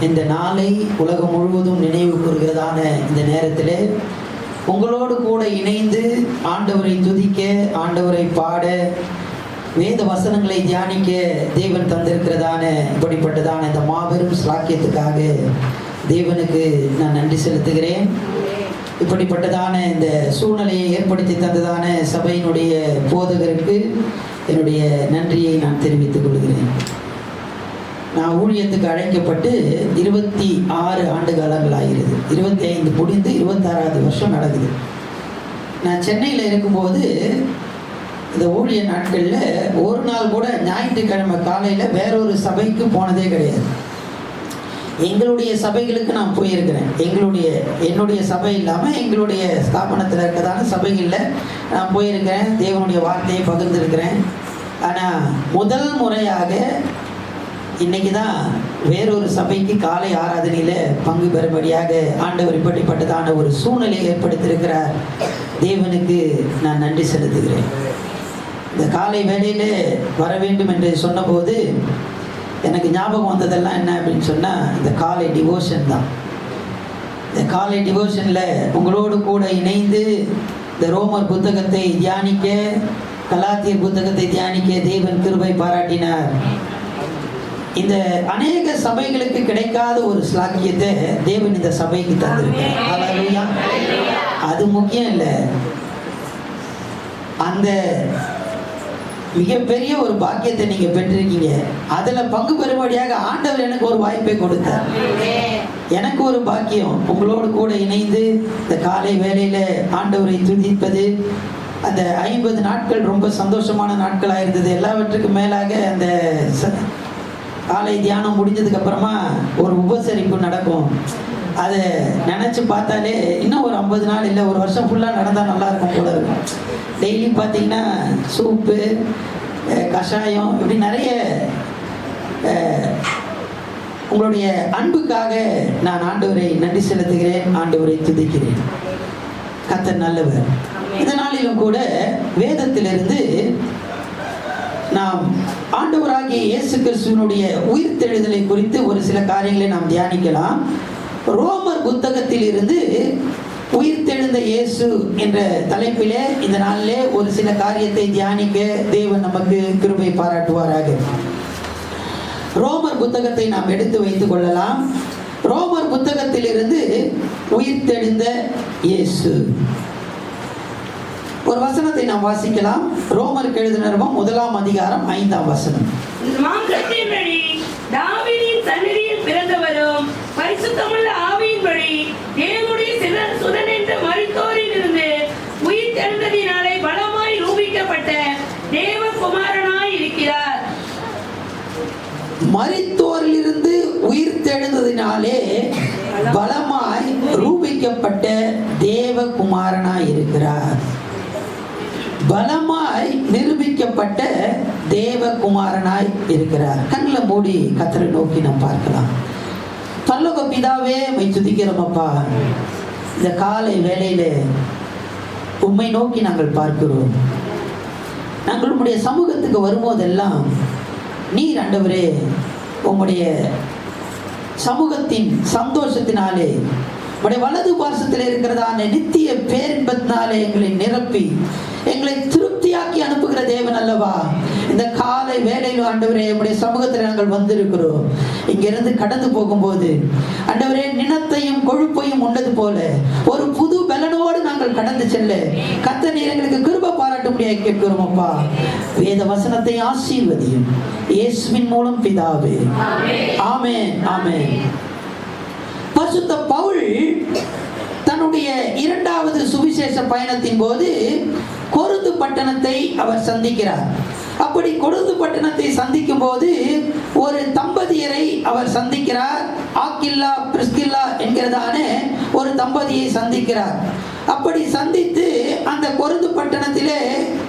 இந்த நாளை உலகம் முழுவதும் நினைவு கூறுகிறதான இந்த நேரத்தில் உங்களோடு கூட இணைந்து ஆண்டவரை துதிக்க, ஆண்டவரை பாட, வேத வசனங்களை தியானிக்க தேவன் தந்திருக்கிறதான இப்படிப்பட்டதான இந்த மாபெரும் ஸ்லாக்கியத்துக்காக தேவனுக்கு நான் நன்றி செலுத்துகிறேன். இப்படிப்பட்டதான இந்த சூழ்நிலையை ஏற்படுத்தி தந்ததான சபையினுடைய போதகருக்கு என்னுடைய நன்றியை நான் தெரிவித்துக் கொள்கிறேன். நான் ஊழியத்துக்கு அழைக்கப்பட்டு 26 ஆண்டு காலங்கள் ஆகிறது. 25 முடிந்து 26வது வருஷம் நடக்குது. நான் சென்னையில் இருக்கும்போது இந்த ஊழிய நாட்களில் ஒரு நாள் கூட ஞாயிற்றுக்கிழமை காலையில் வேறொரு சபைக்கு போனதே கிடையாது. எங்களுடைய சபைகளுக்கு நான் போயிருக்கிறேன். என்னுடைய சபை இல்லாமல் எங்களுடைய ஸ்தாபனத்தில் இருக்கிறதான சபைகளில் நான் போயிருக்கிறேன். தேவனுடைய வார்த்தையை பகிர்ந்திருக்கிறேன். ஆனால் முதல் முறையாக இன்னைக்கு தான் வேறொரு சபைக்கு காலை ஆராதனையில் பங்கு பெறும்படியாக ஆண்டவர் இப்படிப்பட்டதான ஒரு சூழ்நிலையை ஏற்படுத்தியிருக்கிறார். தேவனுக்கு நான் நன்றி செலுத்துகிறேன். இந்த காலை வேளையில் வர வேண்டும் என்று சொன்னபோது எனக்கு ஞாபகம் வந்ததெல்லாம் என்ன அப்படின்னு சொன்னால், இந்த காலை டிவோஷன் தான். இந்த காலை டிவோஷனில் உங்களோடு கூட இணைந்து இந்த ரோமர் புத்தகத்தை தியானிக்க, கலாத்தியர் புத்தகத்தை தியானிக்க தேவன் கிருபை பாராட்டினார். இந்த அநேக சபைகளுக்கு கிடைக்காத ஒரு ஸ்லாக்கியத்தை தேவன் இந்த சபைக்கு தந்திருக்கிறார். ஹல்லேலூயா. அது முக்கியம் இல்லை, அந்த மிகப்பெரிய ஒரு பாக்கியத்தை நீங்க பெற்றிருக்கீங்க. அதுல பங்கு பெறும்படியாக ஆண்டவர் எனக்கு ஒரு வாய்ப்பை கொடுத்தார். எனக்கு ஒரு பாக்கியம் உங்களோடு கூட இணைந்து இந்த காலை வேளையில ஆண்டவரை துதிப்பது. அந்த 50 நாட்கள் ரொம்ப சந்தோஷமான நாட்களாக இருந்தது. எல்லாவற்றுக்கும் மேலாக அந்த காலை தியானம் முடிஞ்சதுக்கு அப்புறமா ஒரு உபசரிப்பு நடக்கும். அதை நினச்சி பார்த்தாலே இன்னும் ஒரு 50 நாள் இல்லை, ஒரு வருஷம் ஃபுல்லாக நடந்தால் நல்லா இருக்கும் போல இருக்கும். டெய்லி பார்த்தீங்கன்னா சூப்பு, கஷாயம், இப்படி நிறைய. உங்களுடைய அன்புக்காக நான் ஆண்டவரை நன்றி செலுத்துகிறேன், ஆண்டவரை துதிக்கிறேன். கர்த்தர் நல்லவர். இந்த நாளிலும் கூட வேதத்திலிருந்து நாம் ஆண்டவராகிய இயேசு கிறிஸ்துவினுடைய உயிர்த்தெழுதலை குறித்து ஒரு சில காரியங்களை நாம் தியானிக்கலாம். ரோமர் புத்தகத்தில் இருந்து உயிர்த்தெழுந்த இயேசு என்ற தலைப்பிலே இந்த நாளிலே ஒரு சில காரியத்தை தியானிக்க தேவன் நமக்கு கிருபை பாராட்டுவாராக. ரோமர் புத்தகத்தை நாம் எடுத்து வைத்துக் கொள்ளலாம். ரோமர் புத்தகத்தில் இருந்து உயிர்த்தெழுந்த இயேசு ஒரு வசனத்தை நாம் வாசிக்கலாம். ரோமருக்கு எழுதின நிருபம் 1ஆம் அதிகாரம் 5ஆம் வசனம். மாம்சத்தின்படி தாவீதின் சன்னதியில் பிறந்தவரும் பரிசுத்தமுள்ள ஆவியின்படி தேவனுடைய சுதன் என்ற மரித்தோரில் இருந்து உயிர்த்தெழுந்ததினாலே பலமாய் ரூபிக்கப்பட்ட தேவகுமாரனாய் இருக்கிறார். மரித்தோரிலிருந்து உயிர்த்தெழுந்ததினாலே பலமாய் ரூபிக்கப்பட்ட தேவகுமாரனாய் இருக்கிறார். பலமாய் நிரூபிக்கப்பட்ட தேவகுமாரனாய் இருக்கிறார். கண்ணில் மூடி கர்த்தரை நோக்கி நாம் பார்க்கலாம். பரலோக பிதாவே, உம்மை துதிக்கிறோம் அப்பா. இந்த காலை வேளையில உம்மை நோக்கி நாங்கள் பார்க்கிறோம். நாங்கள் உம்முடைய சமூகத்துக்கு வரும்போதெல்லாம் நீர் ஆண்டவரே உம்முடைய சமூகத்தின் சந்தோஷத்தினாலே, உடைய வலது பாசத்தில் இருக்கிறதான நித்திய பேரின்பத்தினாலே எங்களை நிரப்பி எங்களை திருப்தியாக்கி அனுப்புகிற தேவன் அல்லவா. இந்த காலை வேளையில் ஆண்டவரே உடைய சமூகத்தில் நாங்கள் வந்திருக்கிறோம். இங்கிருந்து கடந்து போகும்போது ஆண்டவரே நினத்தையும் கொழுப்பையும் உண்டது போல ஒரு புது பலனோடு நாங்கள் கடந்து செல்ல கர்த்தர் நீர் எங்களுக்கு கிருபை பாராட்டும்படியாக கேட்கிறோம் அப்பா. வேத வசனத்தை ஆசீர்வதியும் இயேசுவின் மூலம் பிதாவே, ஆமென், ஆமென். பரிசுத்த பவுல் தன்னுடைய 2வது சுவிசேஷ பயணத்தின் போது கொரிந்து பட்டணத்தை அவர் சந்திக்கிறார். அப்படி கொரிந்து பட்டணத்தை சந்திக்கும் போது ஒரு தம்பதியரை அவர் சந்திக்கிறார். ஆக்கில்லா பிரிஸ்கில்லா என்கிறதான ஒரு தம்பதியை சந்திக்கிறார். அப்படி சந்தித்து அந்த கொரிந்து பட்டணத்திலே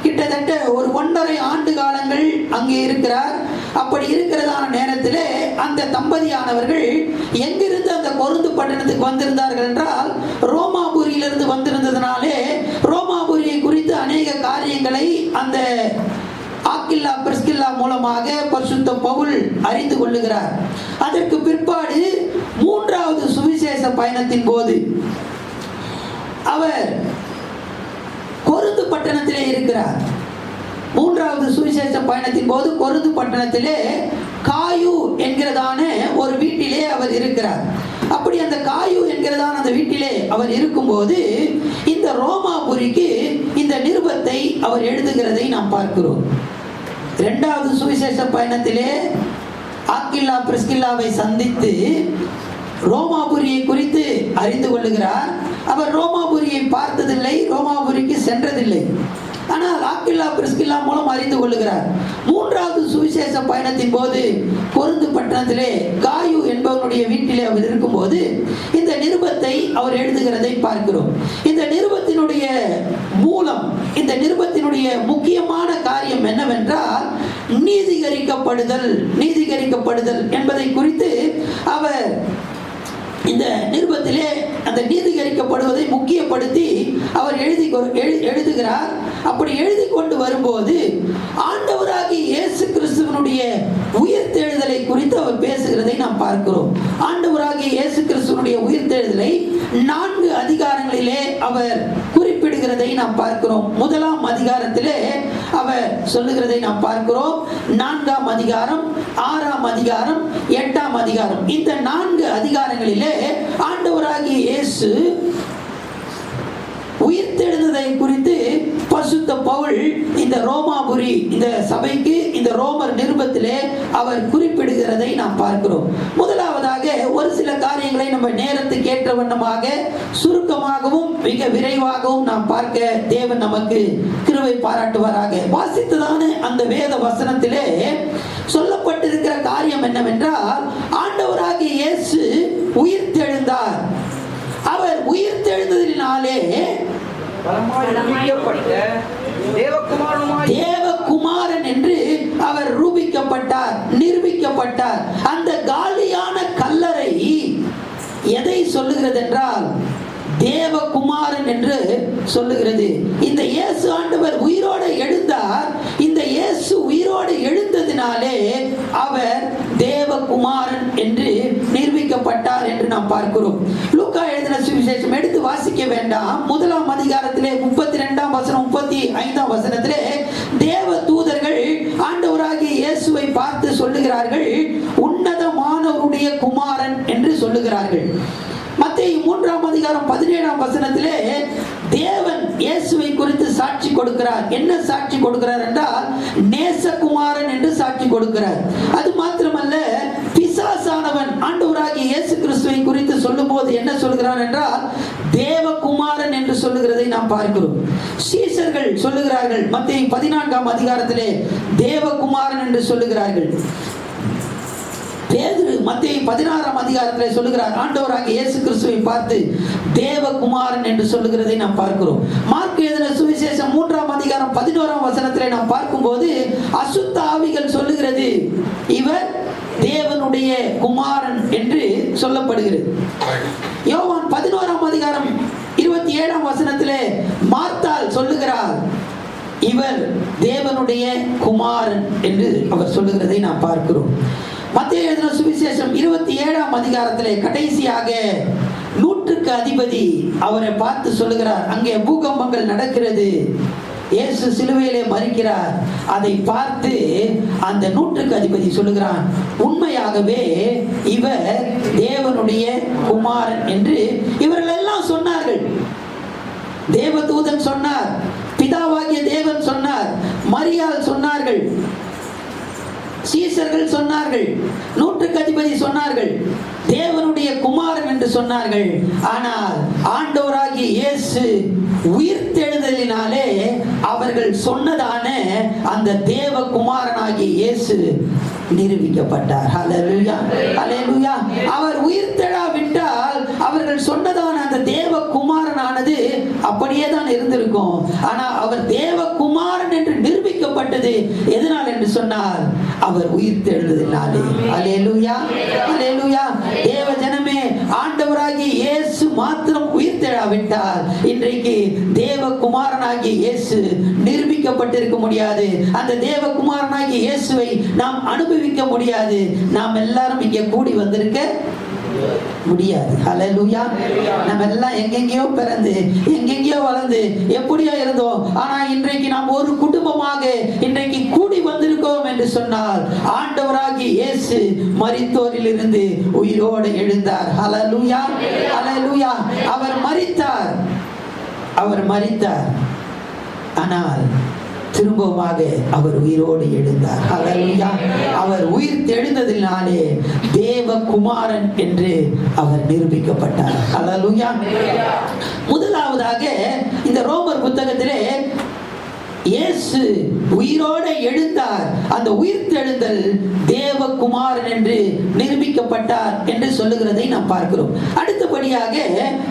கிட்டத்தட்ட ஒரு 1.5 ஆண்டு காலங்கள் அங்கே இருக்கிறார். அப்படி இருக்கிறதான நேரத்திலே அந்த தம்பதியானவர்கள் எங்கிருந்து அந்த கொரிந்து பட்டணத்துக்கு வந்திருந்தார்கள் என்றால், ரோமாபுரியிலிருந்து வந்திருந்ததுனாலே ரோமாபுரியை குறித்து அநேக காரியங்களை அந்த ஆக்கில்லா பிரிஸ்கில்லா மூலமாக பரிசுத்த பவுல் அறிந்து கொள்ளுகிறார். அதற்கு பிற்பாடு மூன்றாவது சுவிசேஷ பயணத்தின் போது அவர் கொரிந்து பட்டணத்திலே இருக்கிறார். மூன்றாவது சுவிசேஷ பயணத்தின் போது கொரிந்து பட்டணத்திலே காயு என்கிறதான ஒரு வீட்டிலே அவர் இருக்கிறார். அப்படி அந்த காயு என்கிறதான அந்த வீட்டிலே அவர் இருக்கும்போது இந்த ரோமாபுரிக்கு இந்த நிருபத்தை அவர் எழுதுகிறதை நாம் பார்க்கிறோம். இரண்டாவது சுவிசேஷ பயணத்திலே ஆக்கில்லா பிரிஸ்கில்லாவை சந்தித்து ரோமாபுரியை குறித்து அறிந்து கொள்ளுகிறார். அவர் ரோமாபுரியை பார்த்ததில்லை, ரோமாபுரிக்கு சென்றதில்லை. ஆனால் ஆக்கில்லா பிரிஸ்கில்லா மூலம் அறிந்து கொள்ளுகிறார். மூன்றாவது சுவிசேஷ பயணத்தின் போது கொரிந்து பட்டணத்திலே காயு என்பவனுடைய வீட்டிலே அவர் இருக்கும்போது இந்த நிருபத்தை அவர் எழுதுகிறதை பார்க்கிறோம். இந்த நிருபத்தினுடைய மூலம், இந்த நிருபத்தினுடைய முக்கியமான காரியம் என்னவென்றால் நீதிகரிக்கப்படுதல் என்பதை குறித்து அவர் இந்த நிருபத்திலே அந்த நீதிகரிக்கப்படுவதை முக்கியப்படுத்தி அவர் எழுதுகிறார். அப்படி எழுதி கொண்டு வரும்போது ஆண்டவராகிய இயேசு கிறிஸ்துவனுடைய உயிர்த்தெழுதலை குறித்து அவர் பேசுகிறதை நாம் பார்க்கிறோம். ஆண்டவராகிய இயேசு கிறிஸ்துவனுடைய உயிர்த்தெழுதலை 4 அதிகாரங்களிலே அவர் குறிப்பிடுகிறதை நாம் பார்க்கிறோம். முதலாம் அதிகாரத்திலே அவர் சொல்லுகிறதை நாம் பார்க்கிறோம். 4ஆம் அதிகாரம், 6ஆம் அதிகாரம், 8ஆம் அதிகாரம், இந்த 4 அதிகாரங்களிலே ஆண்டவராகிய இயேசு உயிர்த்தெழுந்ததை குறித்து பரிசுத்த பவுல் இந்த ரோமாபுரி இந்த சபைக்கு இந்த ரோமர் நிருபத்திலே அவர் குறிப்பிடுகிறதை நாம் பார்க்கிறோம். முதலாவதாக ஒரு சில காரியங்களை நம்ம நேரத்துக்கு ஏற்ற வண்ணமாக சுருக்கமாகவும் மிக விரைவாகவும் நாம் பார்க்க தேவன் நமக்கு கிருபை பாராட்டுவாராக. வாசித்ததான அந்த வேத வசனத்திலே சொல்லப்பட்டிருக்கிற காரியம் என்னவென்றால் ஆண்டவராகிய இயேசு உயிர்த்தெழுந்தார். அவர் உயிர்த்தெழுந்ததினாலே தேவகுமாரன் என்று அவர் நிரூபிக்கப்பட்டார். அந்த காலியான கல்லறை எதை சொல்லுகிறது என்றால் தேவகுமாரன் என்று சொல்லுகிறது. இந்த இயேசு ஆண்டவர் உயிரோடு எழுந்தார். இந்த இயேசு உயிரோடு எழுந்ததினாலே அவர் தேவகுமாரன் என்று நிரூபிக்கப்பட்டார் என்று நாம் பார்க்கிறோம். லூக்கா எழுதின சுவிசேஷம் எடுத்து வாசிக்க வேண்டாம். 1ஆம் அதிகாரத்திலே 32ஆம் வசனம் 35ஆம் வசனத்திலே தேவ தூதர்கள் ஆண்டவராகிய இயேசுவை பார்த்து சொல்லுகிறார்கள், உன்னதமானவருடைய குமாரன் என்று சொல்லுகிறார்கள். மத்தேயு 3ஆம் அதிகாரம் 17ஆம் வசனத்திலே தேவன் இயேசுவை குறித்து சாட்சி கொடுக்கிறார். என்ன சாட்சி கொடுக்கிறார் என்றால் நேசகுமாரன் என்று சாட்சி கொடுக்கிறார். அது மாத்திரமல்ல, பிசாசானவன் ஆண்டவராகிய இயேசு கிறிஸ்துவை குறித்து சொல்லும்போது என்ன சொல்கிறார் என்றால் தேவகுமாரன் என்று சொல்லுகிறதை நாம் பார்க்கிறோம். சீஷர்கள் சொல்லுகிறார்கள், மத்தேயு 14ஆம் அதிகாரத்திலே தேவகுமாரன் என்று சொல்லுகிறார்கள். பேதுரு மத்தேயு 16ஆம் அதிகாரத்திலே சொல்லுகிறார், ஆண்டவராகிய இயேசு கிறிஸ்துவை பார்த்து தேவகுமாரன் என்று சொல்லுகிறதை நாம் பார்க்கிறோம். மார்க் எழுதின சுவிசேஷம் 3ஆம் அதிகாரம் 11ஆம் வசனத்திலே நாம் பார்க்கும்போது அசுத்த ஆவிகள் சொல்லுகிறது, இவர் தேவனுடைய குமாரன் என்று சொல்லப்படுகிறது. யோவான் 11ஆம் அதிகாரம் 27ஆம் வசனத்திலே மார்த்தாள் சொல்லுகிறார், இவர் தேவனுடைய குமாரன் என்று அவர் சொல்லுகிறதை நாம் பார்க்கிறோம். மத்தேயு எழுதின சுவிசேஷம் 27ஆம் அதிகாரத்திலே கடைசியாக 100க்கு அதிபதி அவரை பார்த்து சொல்லுகிறார், அங்கே பூகம்பங்கள் நடக்கிறது, இயேசு சிலுவையிலே மரிக்கிறார். அதை பார்த்து அந்த 100க்கு அதிபதி சொல்லுகிறான், உண்மையாகவே இவர் தேவனுடைய குமாரன் என்று இவர்கள் எல்லாம் சொன்னார்கள். தேவதூதன் சொன்னார், பிதாவாகிய தேவன் சொன்னார், மரியாள் சொன்னார்கள், சீசர்கள் சொன்னார்கள், 100க்கு அதிபதி சொன்னார்கள், தேவனுடைய குமாரன் என்று சொன்னார்கள். ஆனால் ஆண்டவராகிய இயேசு உயிர்த்தெழுதலினாலே அவர்கள் சொன்னதான அந்த தேவ குமாரனாகிய இயேசு நிரூபிக்கப்பட்டார். ஹல்லேலூயா, ஹல்லேலூயா. அவர் உயிர்த்தெழாவிட்டால் அவர்கள் சொன்னதான அந்த தேவ குமாரனானது அப்படியே தான் இருந்திருக்கும். ஆனால் அவர் தேவ குமாரன் என்று நிரூபிக்கப்பட்டது எதனால் என்று சொன்னால் அவர் உயிர்த்தெழுந்ததினாலே. ஹல்லேலூயா, ஹல்லேலூயா. தேவ ஜனமே, ஆண்டவராகிய இயேசு மாத்திரம் உயிர்த்தெழாவிட்டால் இன்றைக்கு தேவ தேவகுமாரனாகிய இயேசு நிரூபிக்கப்பட்டிருக்க முடியாது. அந்த தேவகுமாரனாகிய இயேசுவை நாம் அனுபவிக்க முடியாது. நாம் எல்லாரும் இங்கே கூடி வந்திருக்க முடியாது. ஹல்லேலூயா. நம்ம எல்லாம் எங்கெங்கயோ பிறந்து எங்கெங்கயோ வளர்ந்து எப்படியோ இருந்தோம். ஆனா இன்றைக்கு நாம் ஒரு குடும்பமாக இன்றைக்கு கூடி வந்திருக்கோம் என்று சொன்னால் ஆண்டவராகிய இயேசு மரித்தோரில் இருந்து உயிரோடு எழுந்தார். ஹல்லேலூயா, ஹல்லேலூயா. அவர் மரித்தார், ஆனால் திரும்பமாக அவர் உயிரோடு எழுந்தார். ஹல்லேலூயா. அவர் உயிர் தெழுந்ததினாலே தேவகுமாரன் என்று அவர் நிரூபிக்கப்பட்டார். ஹல்லேலூயா. முதலாவதாக இந்த ரோமர் புத்தகத்திலே இயேசு உயிரோடு எழுந்தார், அந்த உயிர் தெழுந்தல் தேவகுமாரன் என்று நிரூபிக்கப்பட்டார் என்று சொல்லுகிறதை நாம் பார்க்கிறோம். அடுத்தபடியாக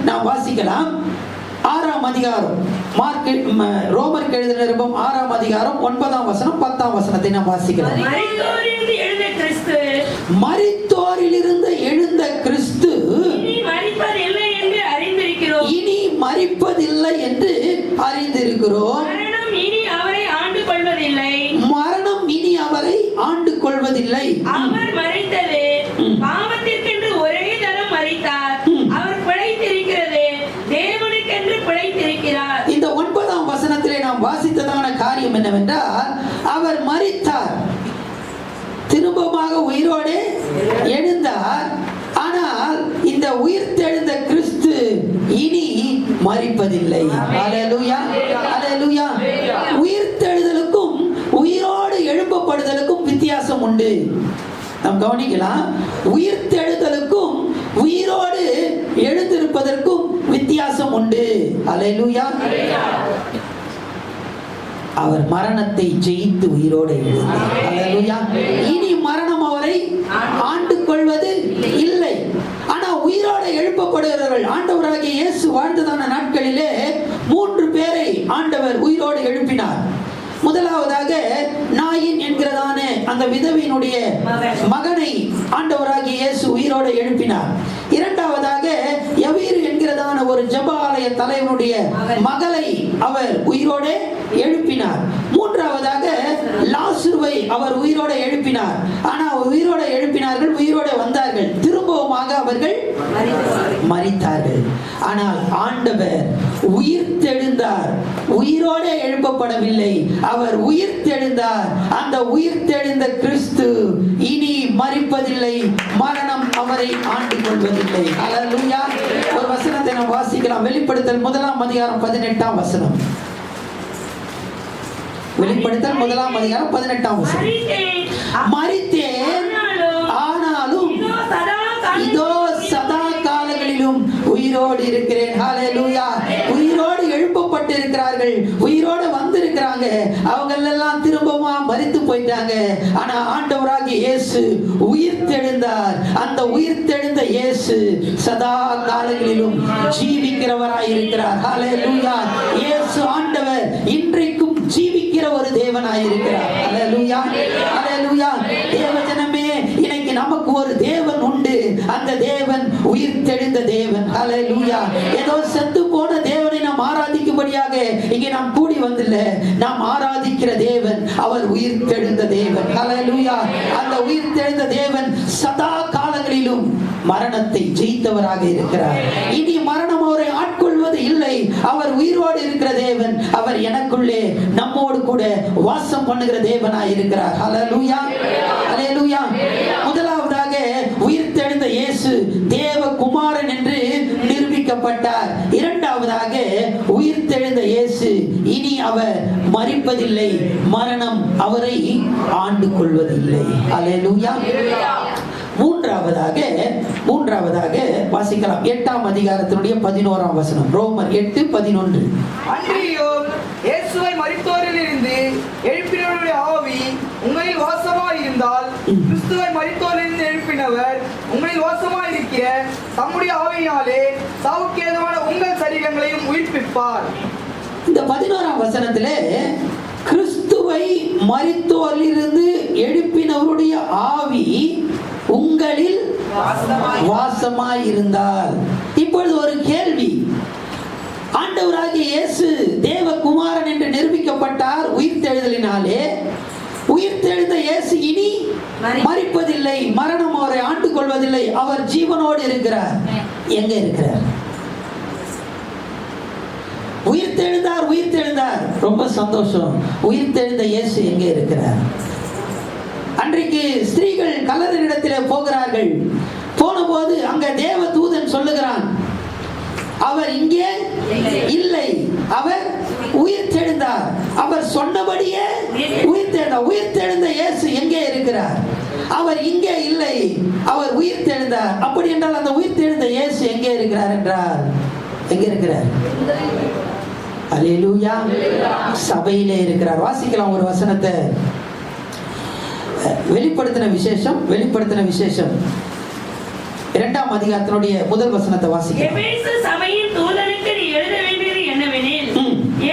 நாம் வாசிக்கலாம் 6ஆம் அதிகாரம், ரோமருக்கு எழுதின நிருபம் 6ஆம் அதிகாரம் 9ஆம் வசனம் 10ஆம் வசனத்தை நாம் வாசிக்கலாம். மரித்தோரிலிருந்து எழுந்த கிறிஸ்து இனி மரிப்பதில்லை என்று அறிந்திருக்கிறோம். மரணம் இனி அவரை ஆண்டு கொள்வதில்லை. அவர் மரித்தது பாவத்திற்கென்று ஒரே தரம் மரித்தார். அவர் பிழைத்திருக்கிறது தேவனுக்கென்று பிழைத்திருக்கிறார். இந்த 9ஆம் வசனத்திலே நாம் வாசித்ததான காரியம் என்னவென்றால், அவர் மரித்தார், திரும்பமாக உயிரோடு எழுந்தார். ஆனால் இந்த உயிர் தெழுந்த கிறிஸ்து இனி மரிப்பதில்லை. ஹல்லேலூயா, ஹல்லேலூயா. உயிர் தெழுதலுக்கும் உயிரோடு எழுப்பப்படுதலுக்கும் வித்தியாசம் உண்டு. நாம் கவனிக்கலாம். உயிர் தெழுதலுக்கும் உயிரோடு எழுந்திருப்பதற்கும் வித்தியாசம் உண்டு. ஹல்லேலூயா. அவர் மரணத்தை ஜெயித்து உயிரோடு எழுந்தார். ஹல்லேலூயா. இனி மரணம் அவரை ஆண்டு கொள்வது இல்லை. ஆனா உயிரோடு எழுப்பப்படுகிறவர்கள், ஆண்டவராகிய இயேசு வாழ்ந்ததான நாட்களிலே 3 பேரை ஆண்டவர் உயிரோடு எழுப்பினார். முதலாவதாக நாயின் என்கிறதான அந்த விதவையினுடைய மகனை ஆண்டவராகிய இயேசு உயிரோடு எழுப்பினார். இரண்டாவதாக யவீரு என்கிறதான ஒரு ஜெபாலய தலைவனுடைய மகளை அவர் உயிரோடு எழுப்பினார். மூன்றாவதாக லாசருவை அவர் உயிரோடு எழுப்பினார். ஆனால் உயிரோடு எழுப்பினார்கள், உயிரோடு வந்தார்கள், திரும்பவுமாக அவர்கள் மரித்தார்கள். ஆனால் ஆண்டவர் உயிர் தெழுந்தார், உயிரோடு எழுப்பப்படவில்லை, அவர் உயிர் தெழுந்தார். அந்த உயிர் தெழுந்த கிறிஸ்து இனி மரிப்பதில்லை, மரணம் அவரை ஆண்டு கொள்வதில்லை. ஹல்லேலூயா. ஒரு வசனத்தை நாம் வாசிக்கலாம். வெளிப்படுத்தல் 1ஆம் அதிகாரம் 18ஆம் வசனம். வெளிப்படுத்தல் 1ஆம் அதிகாரம் 18ஆம் வசனம். மரித்தேன், ஆனாலும் இதோ சதா காலங்களிலும் உயிரோடு இருக்கிறேன். ஹல்லேலூயா. உயிரோடு எழுப்பப்பட்டு இருக்கிறார்கள், உயிரோடு வந்திருக்கிறாங்க. அவங்க எல்லாம் திரும்பமா மரித்து போயிட்டாங்க. ஆனா ஆண்டவராகிய இயேசு உயிர் தெழுந்தார். அந்த உயிர் தெழுந்த இயேசு சதா காலங்களிலும் ஜீவிக்கிறவராய் இருக்கிறார். ஹல்லேலூயா. இயேசு ஆண்டவர் இன்றைக்கும் ஜீவிக்கிற ஒரு தேவனாய் இருக்கிறார். ஹல்லேலூயா, ஹல்லேலூயா. தேவஜனமே, இன்னைக்கு நமக்கு ஒரு தேவன் உண்டு. அந்த தேவன் உயிர் தெழுந்த தேவன். ஹல்லேலூயா. ஏதோ செத்து போன தேவனை நாம் ஆராதிக்கும்படியாக இங்கே நாம் கூடி வந்தில்ல. நாம் ஆராதிக்கிற தேவன் அவர் உயிர் தெழுந்த தேவன். ஹல்லேலூயா. அந்த உயிர் தெழுந்த தேவன் சதா காலங்களிலும் மரணத்தை ஜெயித்தவராக இருக்கிறார். இனி மரணம் அவரை ஆட்கொள்வது இல்லை. அவர் உயிரோடு இருக்கிற தேவன். அவர் எனக்குள்ளே நம்மோடு கூட வாசம் பண்ணுகிற தேவனாய் இருக்கிறார். ஹல்லேலூயா, ஹல்லேலூயா. முதலாவதாக உயிர் தெழுந்த இயேசு தேவகுமாரன் என்று நிரூபிக்கப்பட்டார். இரண்டாவதாக உயிர் தெழுந்த இயேசு இனி அவர் மரிப்பதில்லை, மரணம் அவரை ஆண்டு கொள்வதில்லை. ஹல்லேலூயா. மூன்றாவதாக வாசிக்கலாம். 8ஆம் அதிகாரத்தினுடைய 11ஆம் வசனம். ரோமர் 8:11. அன்றியும் இயேசுவை மரித்தோரிலிருந்து எழுப்பினவருடைய ஆவி உங்களில் வாசமாய் இருந்தால், கிறிஸ்துவை மரித்தோரிலிருந்து எழுப்பினவர் உங்களில் வாசமாய் இருக்கிற தம்முடைய ஆவியினாலே சாவுக்கேதுவான உங்கள் சரீரங்களையும் உயிர்ப்பிப்பார். இந்த 11ஆம் வசனத்திலே கிறிஸ்துவை மரித்தோரிலிருந்து எழுப்பினவருடைய ஆவி உங்களில் வாசமாய் இருந்தால். இப்பொழுது ஒரு கேள்வி. ஆண்டவர் ஆண்டவராகிய இயேசு தேவகுமாரன் என்று நிரூபிக்கப்பட்டார் உயிர்த்தெழுதலினாலே. உயிர்த்தெழுந்த இயேசு இனி மரிப்பதில்லை, மரணம் அவரை ஆண்டு கொள்வதில்லை, அவர் ஜீவனோடு இருக்கிறார். எங்க இருக்கிறார்? உயிர்த்தெழுந்தார், உயிர்த்தெழுந்தார், ரொம்ப சந்தோஷம். உயிர்த்தெழுந்த இயேசு எங்கே இருக்கிறார்? அன்றைக்கு ஸ்திரீகள் கல்லறையிடத்திலே போகிறார்கள். போன போது அங்க தேவ தூதன் சொல்லுகிறான், அவர் இங்கே இல்லை, அவர் உயிர்த்தெழுந்தார். அவர் சொன்னபடியே உயிர்த்தெழுந்தார். உயிர்த்தெழுந்த இயேசு எங்கே இருக்கிறார்? அவர் இங்கே இல்லை, அவர் உயிர்த்தெழுந்தார். அப்படி என்றால் அந்த உயிர்த்தெழுந்த இயேசு எங்கே இருக்கிறார் என்றால் எங்கே இருக்கிறார்? அல்லேலூயா. சபையிலே இருக்கிறார். வாசிக்கலாம் ஒரு வசனத்தை. வெளிப்படுத்தின விசேஷம் 2ஆம் அதிகாரத்தினுடைய முதல் வசனத்தை வாசிக்கலாம். எபேசு சபையின் தூதனுக்கு நீ எழுத வேண்டியது என்னவெனில்,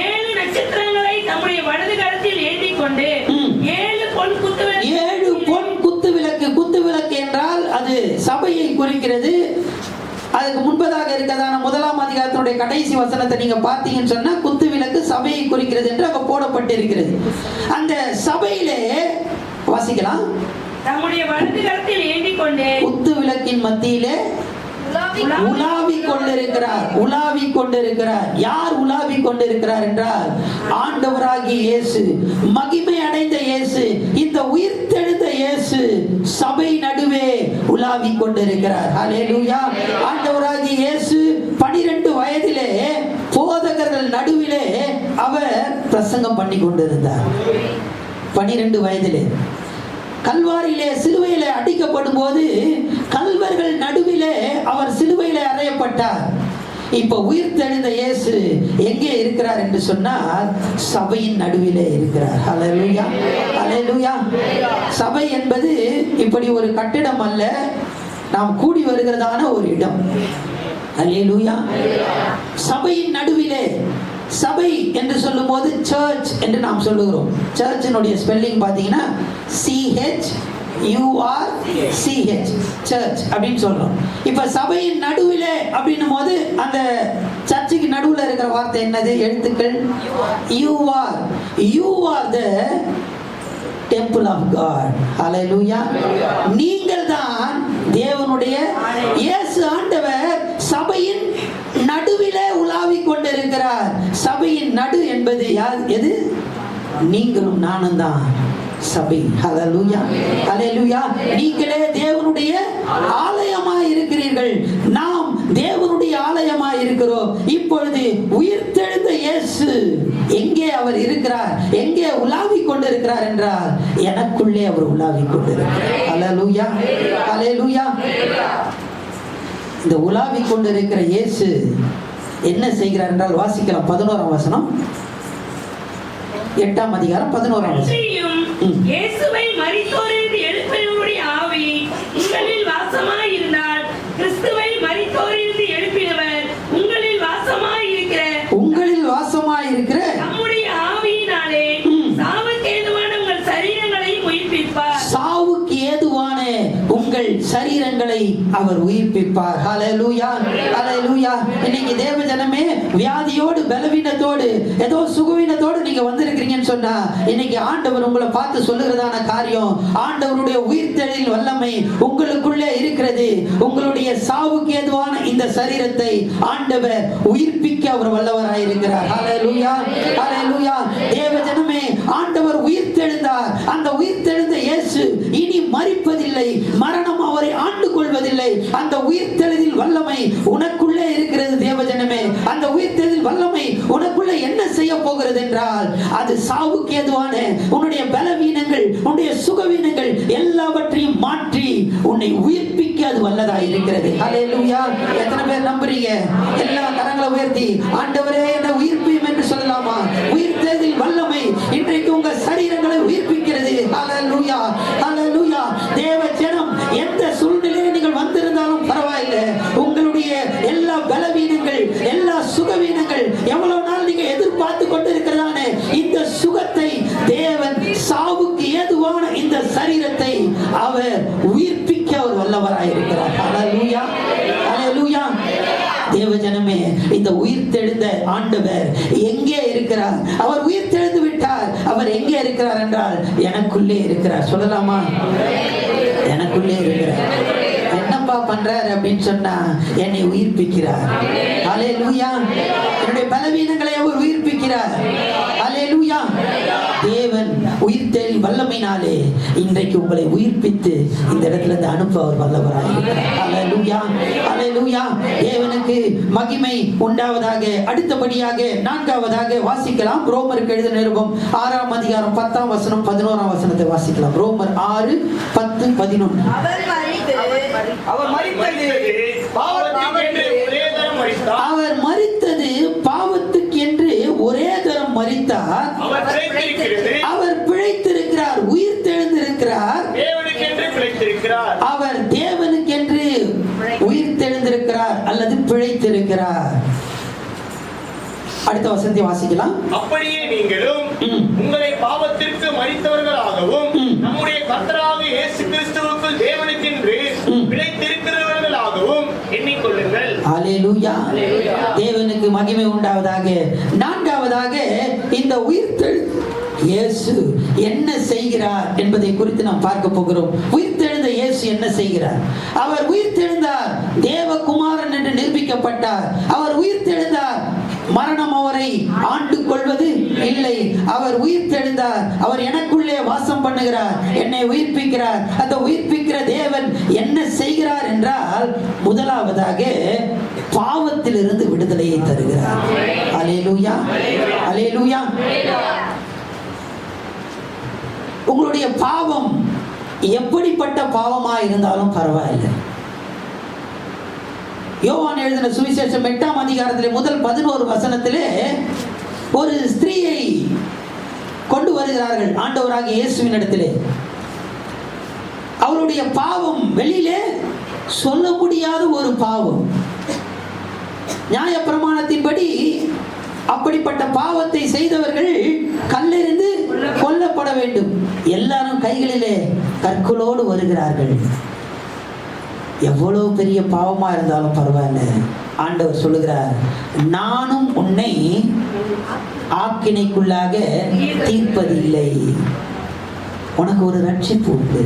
7 நட்சத்திரங்களை தம்முடைய வலது கரத்தில் ஏந்திக் கொண்டு 7 பொன் குத்துவிளக்கு. குத்துவிளக்கு என்றால் அது சபையை குறிக்கிறது. அதுக்கு முன்பதாக இருக்கதான 1ஆம் அதிகாரத்தினுடைய கடைசி வசனத்தை நீங்க பார்த்தீங்கன்னு சொன்னா குத்துவிளக்கு சபையை குறிக்கிறது என்று அங்க போடப்பட்டிருக்கிறது. அந்த சபையிலே வாசிக்கலாம், தம்முடைய வலது கரத்தில் ஏந்திக் கொண்டு குத்து விளக்கின் மத்தியிலே உலாவிக் கொண்டிருக்கிறார். யார் உலாவிக் கொண்டிருக்கிறார் என்றால் ஆண்டவராகிய இயேசு, மகிமை அடைந்த இயேசு, இந்த உயிர்த்தெழுந்த இயேசு சபை நடுவே உலாவிக் கொண்டிருக்கிறார். ஹல்லேலூயா. ஆண்டவராகிய இயேசு 12 வயதிலே போதகர்கள் நடுவிலே அவர் பிரசங்கம் பண்ணி கொண்டிருந்தார். 12 வயதிலே கல்வாரியிலே சிலுவையிலே அடிக்கப்படும் போது கல்வர்கள் நடுவிலே அவர் சிலுவையிலே அறையப்பட்டார். இப்ப உயிர்த்தெழுந்த இயேசு எங்கே இருக்கிறார் என்று சொன்னால் சபையின் நடுவிலே இருக்கிறார். ஹல்லேலூயா, ஹல்லேலூயா. சபை என்பது இப்படி ஒரு கட்டிடம் அல்ல, நாம் கூடி வருகிறதான ஒரு இடம். ஹல்லேலூயா. சபையின் நடுவிலே. சபை என்று சொல்லும் போது சர்ச் என்று நாம் சொல்லுகிறோம். சர்ச்சினுடைய ஸ்பெல்லிங் பார்த்தீங்கன்னா CHURCH, சர்ச் அப்படின்னு சொல்றோம். இப்ப சபையின் நடுவிலே அப்படின்னும் போது அந்த சர்ச்சுக்கு நடுவில் இருக்கிற வார்த்தை என்னது? எழுத்துக்கள் you are the temple of God. Hallelujah. நீங்கள் தான் தேவனுடைய. இயேசு ஆண்டவர் சபையின் நடுவிலே உலாவிக் கொண்டிருக்கிறார். சபையின் நடு என்பது எது? நீங்களும் நானும் தான் சபை. ஹல்லேலூயா, ஹல்லேலூயா. நீங்களே தேவனுடைய ஆலயமாய் இருக்கிறீர்கள். நாம் தேவனுடைய ஆலயமாய் இருக்கிறோம். இப்பொழுது உயிர்த்தெழுந்த இயேசு எங்கே அவர் இருக்கிறார்? எங்கே உலாவிக் கொண்டிருக்கிறார் என்றால் எனக்குள்ளே அவர் உலாவிக் கொண்டிருக்கிறார். ஹல்லேலூயா, ஹல்லேலூயா. இந்த உலாவிக் கொண்டிருக்கிற இயேசு என்ன செய்கிறார் என்றால் வாசிக்கலாம். 11ஆம் வசனம், 8ஆம் அதிகாரம் 11ஆம் வசனம். இயேசுவை மரித்தோரிலிருந்து எழுப்பினவருடைய ஆவி உங்களில் வாசமாய் இருந்தால், கிறிஸ்துவை மரித்தோரிலிருந்து எழுப்பினவர் உங்களில் வாசமாய் இருக்கிற நம்முடைய ஆவியினாலே சாவுக்கு ஏதுவான உங்கள் சரீரங்களை உயிர்ப்பிப்பார். சாவுக்கு ஏதுவான உங்கள் சரீரங்களை அவர் உயிர்ப்பிப்பார். ஹல்லேலூயா, ஹல்லேலூயா. இன்னைக்கு தேவ ஜனமே வியாதியோடு பலவீனத்தோடு ஏதோ சுகவீனத்தோடு நீங்க வந்திருக்கிறீங்கன்னு சொன்னா இன்னைக்கு ஆண்டவர் உங்களை பார்த்து சொல்லுகிறதான காரியம், ஆண்டவருடைய உயிர்த்தெழுதல் வல்லமை உங்களுக்குள்ளே இருக்கிறது. உங்களுடைய சாவுக்கு ஏதுவான இந்த சரீரத்தை ஆண்டவர் உயிர்ப்பிக்க அவர் வல்லவராய் இருக்கிறார். ஹல்லேலூயா, ஹல்லேலூயா. தேவ ஜனமே, ஆண்டவர் உயிர்த்தெழுந்தார். அந்த உயிர்த்தெழுந்த இயேசு இனி மரிப்பதில்லை, மரணம் அவரை ஆண்டு கொள்வதில்லை. அந்த உயிர்த்தெழுதல் வல்லமை உனக்குள்ளே இருக்கிறது. தேவ ஜனமே, அந்த உயிர்த்தெழுதல் வல்லமை உனக்குள்ளே என்ன செய்ய போகிறது என்றால் அது சாவுக்கு ஏதுவான உன்னுடைய பலவீனங்கள், உன்னுடைய சுகவீனங்கள் எல்லாவற்றையும் மாற்றி உன்னை உயிர்ப்பிக்க அது வல்லதாக இருக்கிறது. ஹல்லேலூயா. எத்தனை பேர் நம்புறீங்க? எல்லா கரங்களை உயர்த்தி ஆண்டவரே என்னை உயிர்ப்பியும் என்று சொல்லலாமா? உயிர்த்தெழுதல் வல்லமை இன்றைக்கு உங்க சரீரங்களை உயிர்ப்பிக்கிறது. ஹல்லேலூயா, ஹல்லேலூயா. தேவ ஜனம், எந்த சூழ்நிலையில் நீங்கள் வந்திருந்தாலும் பரவாயில்லை, உங்களுடைய எல்லா பலவீனங்கள், எல்லா சுகவீனங்கள், எவ்வளவு நாள் நீங்க எதிர்பார்த்து கொண்டிருக்கிறதான இந்த சுகத்தை தேவன் சாவுக்கு ஏதுவான இந்த சரீரத்தை அவர் உயிர்ப்பிக்க அவர் வல்லவராயிருக்கிறார். ஹல்லேலூயா, ஹல்லேலூயா. தேவ ஜனமே, இந்த உயிர்த்தெழுந்த ஆண்டவர் எனக்குள்ளே இருக்கிறார். சொல்லலாமா? எனக்குள்ளே இருக்கிறார். என்னப்பா பண்றார் அப்படின்னு சொன்னா, என்னை உயிர்ப்பிக்கிறார். ஹல்லேலூயா. என்னுடைய பலவீனங்களை அவர் உயிர்ப்பிக்கிறார். ஹல்லேலூயா. தேவன் உயிர்த்தெழும் வல்லமையினாலே இன்றைக்கு உங்களை உயிர்ப்பித்து இந்த இடத்துல இருந்து அனுப்ப அவர் வல்லவராக இருக்கிறார். ஹல்லேலூயா. ஹல்லேலூயா. தேவனுக்கு மகிமை உண்டாவதாக. அடுத்தபடியாக 4வது வாசிக்கலாம். ரோமருக்கு எழுதின நிருபம் 6ஆம் அதிகாரம் 10ஆம் வசனம் 11ஆம் வசனத்தை வாசிக்கலாம். ரோமர் 6, 10, 11. அவர் மரித்தது பாவத்துக்கு என்று ஒரே தரம் மரித்தார். அவர் பிழைத்திருக்கிறார், உயிர் தெழுந்திருக்கிறார். அவர் தேவனுக்கென்று உயிர் தெழுந்திருக்கிறார் அல்லது பிழைத்திருக்கிறார். அடுத்த வசனத்தை வாசிக்கலாம். அப்படியே நீங்களும் உங்களை பாவத்திற்கு மரித்தவர்களாகவும் நம்முடைய கர்த்தராகிய இயேசு கிறிஸ்துவுக்குள் தேவனுக்கென்று பிழைத்திருக்கிறவர்களாகவும் எண்ணிக்கொள்ளுங்கள். ஹல்லேலூயா. தேவனுக்கு மகிமை உண்டாவதாக. 4வது இந்த உயிர்த்தெழு இயேசு என்ன செய்கிறார் என்பதை குறித்து நாம் பார்க்க போகிறோம். உயிர்த்தெழுந்த இயேசு என்ன செய்கிறார்? அவர் உயிர்த்தெழுந்தார், தேவகுமாரன் என்று நிரூபிக்கப்பட்டார். அவர் உயிர்த்தெழுந்தார், மரணம் அவரை ஆண்டு கொள்வது இல்லை. அவர் உயிர்த்தெழுந்தார், அவர் எனக்குள்ளே வாசம் பண்ணுகிறார், என்னை உயிர்ப்பிக்கிறார். அந்த உயிர்ப்பிக்கிற தேவன் என்ன செய்கிறார் என்றால், முதலாவதாக பாவத்திலிருந்து விடுதலையை தருகிறார். ஹல்லேலூயா. ஹல்லேலூயா. உங்களுடைய பாவம் எப்படிப்பட்ட பாவமா இருந்தாலும் பரவாயில்லை. யோவான் எழுதின சுவிசேஷம் 8ஆம் அதிகாரத்திலே முதல் 11 வசனத்திலே ஒரு ஸ்திரீயை கொண்டு வருகிறார்கள் ஆண்டவராகிய இயேசுவின் இடத்திலே. அவருடைய பாவம் வெளியிலே சொல்ல முடியாத ஒரு பாவம். நியாயப்பிரமாணத்தின்படி அப்படிப்பட்ட பாவத்தை செய்தவர்கள் கல்லெறிந்து கொல்லப்பட வேண்டும். எல்லாரும் கைகளிலே கற்களோடு வருகிறார்கள். எவ்வளவு பெரிய பாவமா இருந்தாலும் பரவாயில்ல, ஆண்டவர் சொல்லுகிறார், நானும் உன்னை ஆக்கினைக்குள்ளாக தீர்ப்பதில்லை. உனக்கு ஒரு ரட்சிப்பு உண்டு.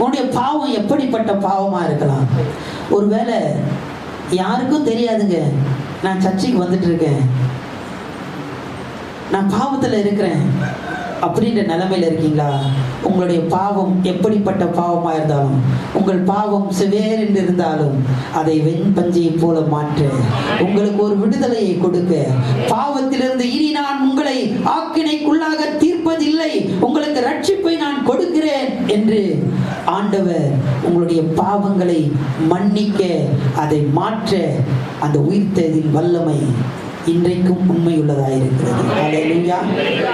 உன்னுடைய பாவம் எப்படிப்பட்ட பாவமா இருக்கலாம். ஒருவேளை யாருக்கும் தெரியாதுங்க, நான் சர்ச்சைக்கு வந்துட்டு இருக்கேன், நான் பாவத்தில் இருக்கிறேன் அப்படின்ற நிலைமையில் இருக்கீங்களா? உங்களுடைய பாவம் எப்படிப்பட்ட பாவமா இருந்தாலும், உங்கள் பாவம் சிவேர் என்று இருந்தாலும் அதை வெண்பஞ்சையை போல மாற்ற, உங்களுக்கு ஒரு விடுதலையை கொடுக்க, பாவத்திலிருந்து இனி நான் உங்களை ஆக்கினைக்குள்ளாக தீர்ப்பதில்லை, உங்களுக்கு ரட்சிப்பை நான் கொடுக்கிறேன் என்று ஆண்டவர் உங்களுடைய பாவங்களை மன்னிக்க, அதை மாற்ற அந்த உயிர்த்தெழுதலின் வல்லமை இன்றைக்கும் உண்மையுள்ளதாயிருக்கிறது. ஹல்லேலூயா.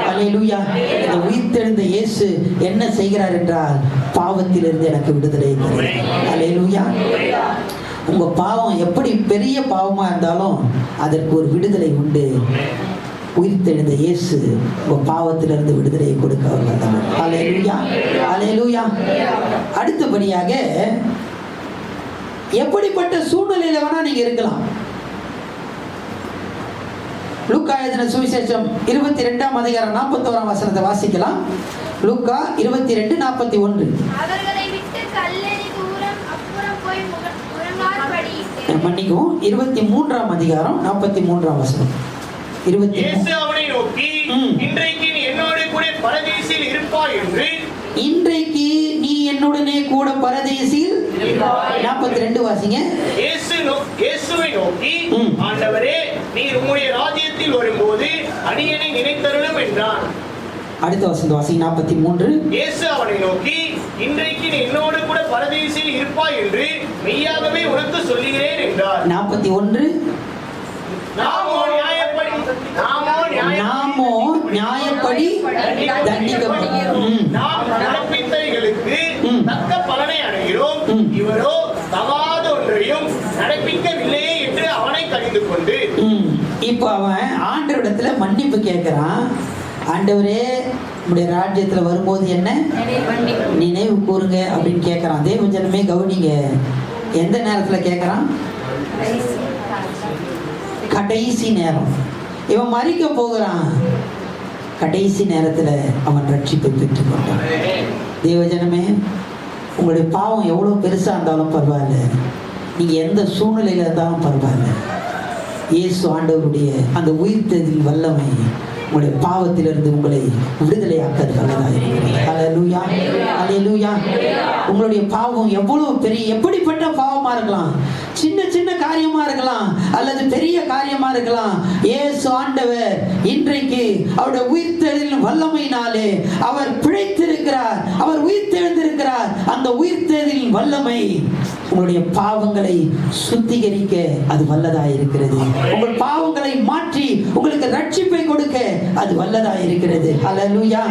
ஹல்லேலூயா. இந்த உயிர்த்தெழுந்த இயேசு என்ன செய்கிறார் என்றால், பாவத்திலிருந்து எனக்கு விடுதலை தருகிறார். ஹல்லேலூயா. உங்க பாவம் எப்படி பெரிய பாவமா இருந்தாலும் அதற்கு ஒரு விடுதலை உண்டு. உயிர்த்தெழுந்த இயேசு உங்க பாவத்திலிருந்து விடுதலையை கொடுக்க வல்லவர். ஹல்லேலூயா. ஹல்லேலூயா. அடுத்தபடியாக, எப்படிப்பட்ட சூழ்நிலையில வேணா நீங்க இருக்கலாம். லூக்கா எழுதின சுவிசேஷம் 22ஆம் அதிகாரம் 41ஆம் வசனத்தை வாசிக்கலாம். லூக்கா 22:41. அவர்களை விட்டு கல்லெறி தூரம் அப்புறம் போய் முழங்காற்படியிட்டு. மன்னிக்கவும், 23ஆம் அதிகாரம் 43ஆம் வசனம். 23. இயேசு அவனை நோக்கி, இன்றைக்கு நீ என்னோடு கூட பரதீசில் இருப்பாய் என்று. இன்றைக்கு நீ என்னுடனே கூட பரதேசில். 42 வாசிங்க. இயேசுவை நோக்கி, ஆண்டவரே, நீர் உம்முடைய ராஜ்யத்தில் வரும்போது அடியேனை நினைத்தருளும் என்றான். அடுத்த வசனம் வாசி. 43. இயேசு அவனை நோக்கி, இன்றைக்கு நீ என்னோடு கூட பரதீசில் இருப்பாய் என்று மெய்யாகவே உனக்கு சொல்லுகிறேன் என்றார். 41. நாமோ நியாயப்படி தண்டிக்கப்படும். நாம் நடப்பித்தவைகளுக்கு தக்க பலனை அடைகிறோம், இவரோ தகாத ஒன்றையும் நடப்பிக்கவில்லையே என்று அவனை கடிந்து கொண்டு. இப்போ அவன் ஆண்டவரிடத்துல மன்னிப்பு கேட்கிறான். ஆண்டவரே, உங்களுடைய ராஜ்யத்துல வரும்போது என்ன நினைவு கூறுங்க அப்படின்னு கேட்கிறான். தேவ ஜனமே கவனிங்க, எந்த நேரத்துல கேட்கிறான்? கடைசி நேரம். இவன் மரிக்க போகிறான். கடைசி நேரத்தில் அவன் ரட்சிப்பை பெற்றுக்கொண்டான். தேவஜனமே, உங்களுடைய பாவம் எவ்வளோ பெருசாக இருந்தாலும் பரவாயில்ல, நீங்கள் எந்த சூழ்நிலையில் இருந்தாலும் பரவாயில்ல, இயேசு ஆண்டவருடைய அந்த உயிர்த்தெழுதலின் வல்லமை உங்களுடைய பாவத்திலிருந்து உங்களை விடுதலையாக்க வல்லதாக இருக்கிறது. ஹல்லேலூயா, ஹல்லேலூயா. உங்களுடைய பாவம் எவ்வளவு பெரிய, எப்படிப்பட்ட பாவமா இருக்கலாம், சின்ன சின்ன காரியமா இருக்கலாம் அல்லது பெரிய காரியமா இருக்கலாம், இயேசு ஆண்டவர் இன்றைக்கு அவருடைய உயிர்த்தெழுதலின் வல்லமையினாலே அவர் பிழைத்திருக்கிறார், அவர் உயிர்த்தெழுந்திருக்கிறார். அந்த உயிர்த்தெழுதலின் வல்லமை உங்களுடைய பாவங்களை சுத்திகரிக்க அது வல்லதாக இருக்கிறது. உங்கள் பாவங்களை மாற்றி உங்களுக்கு ரட்சிப்பை கொடுக்க அது வல்லதாக இருக்கிறது. ஹல்லேலூயா.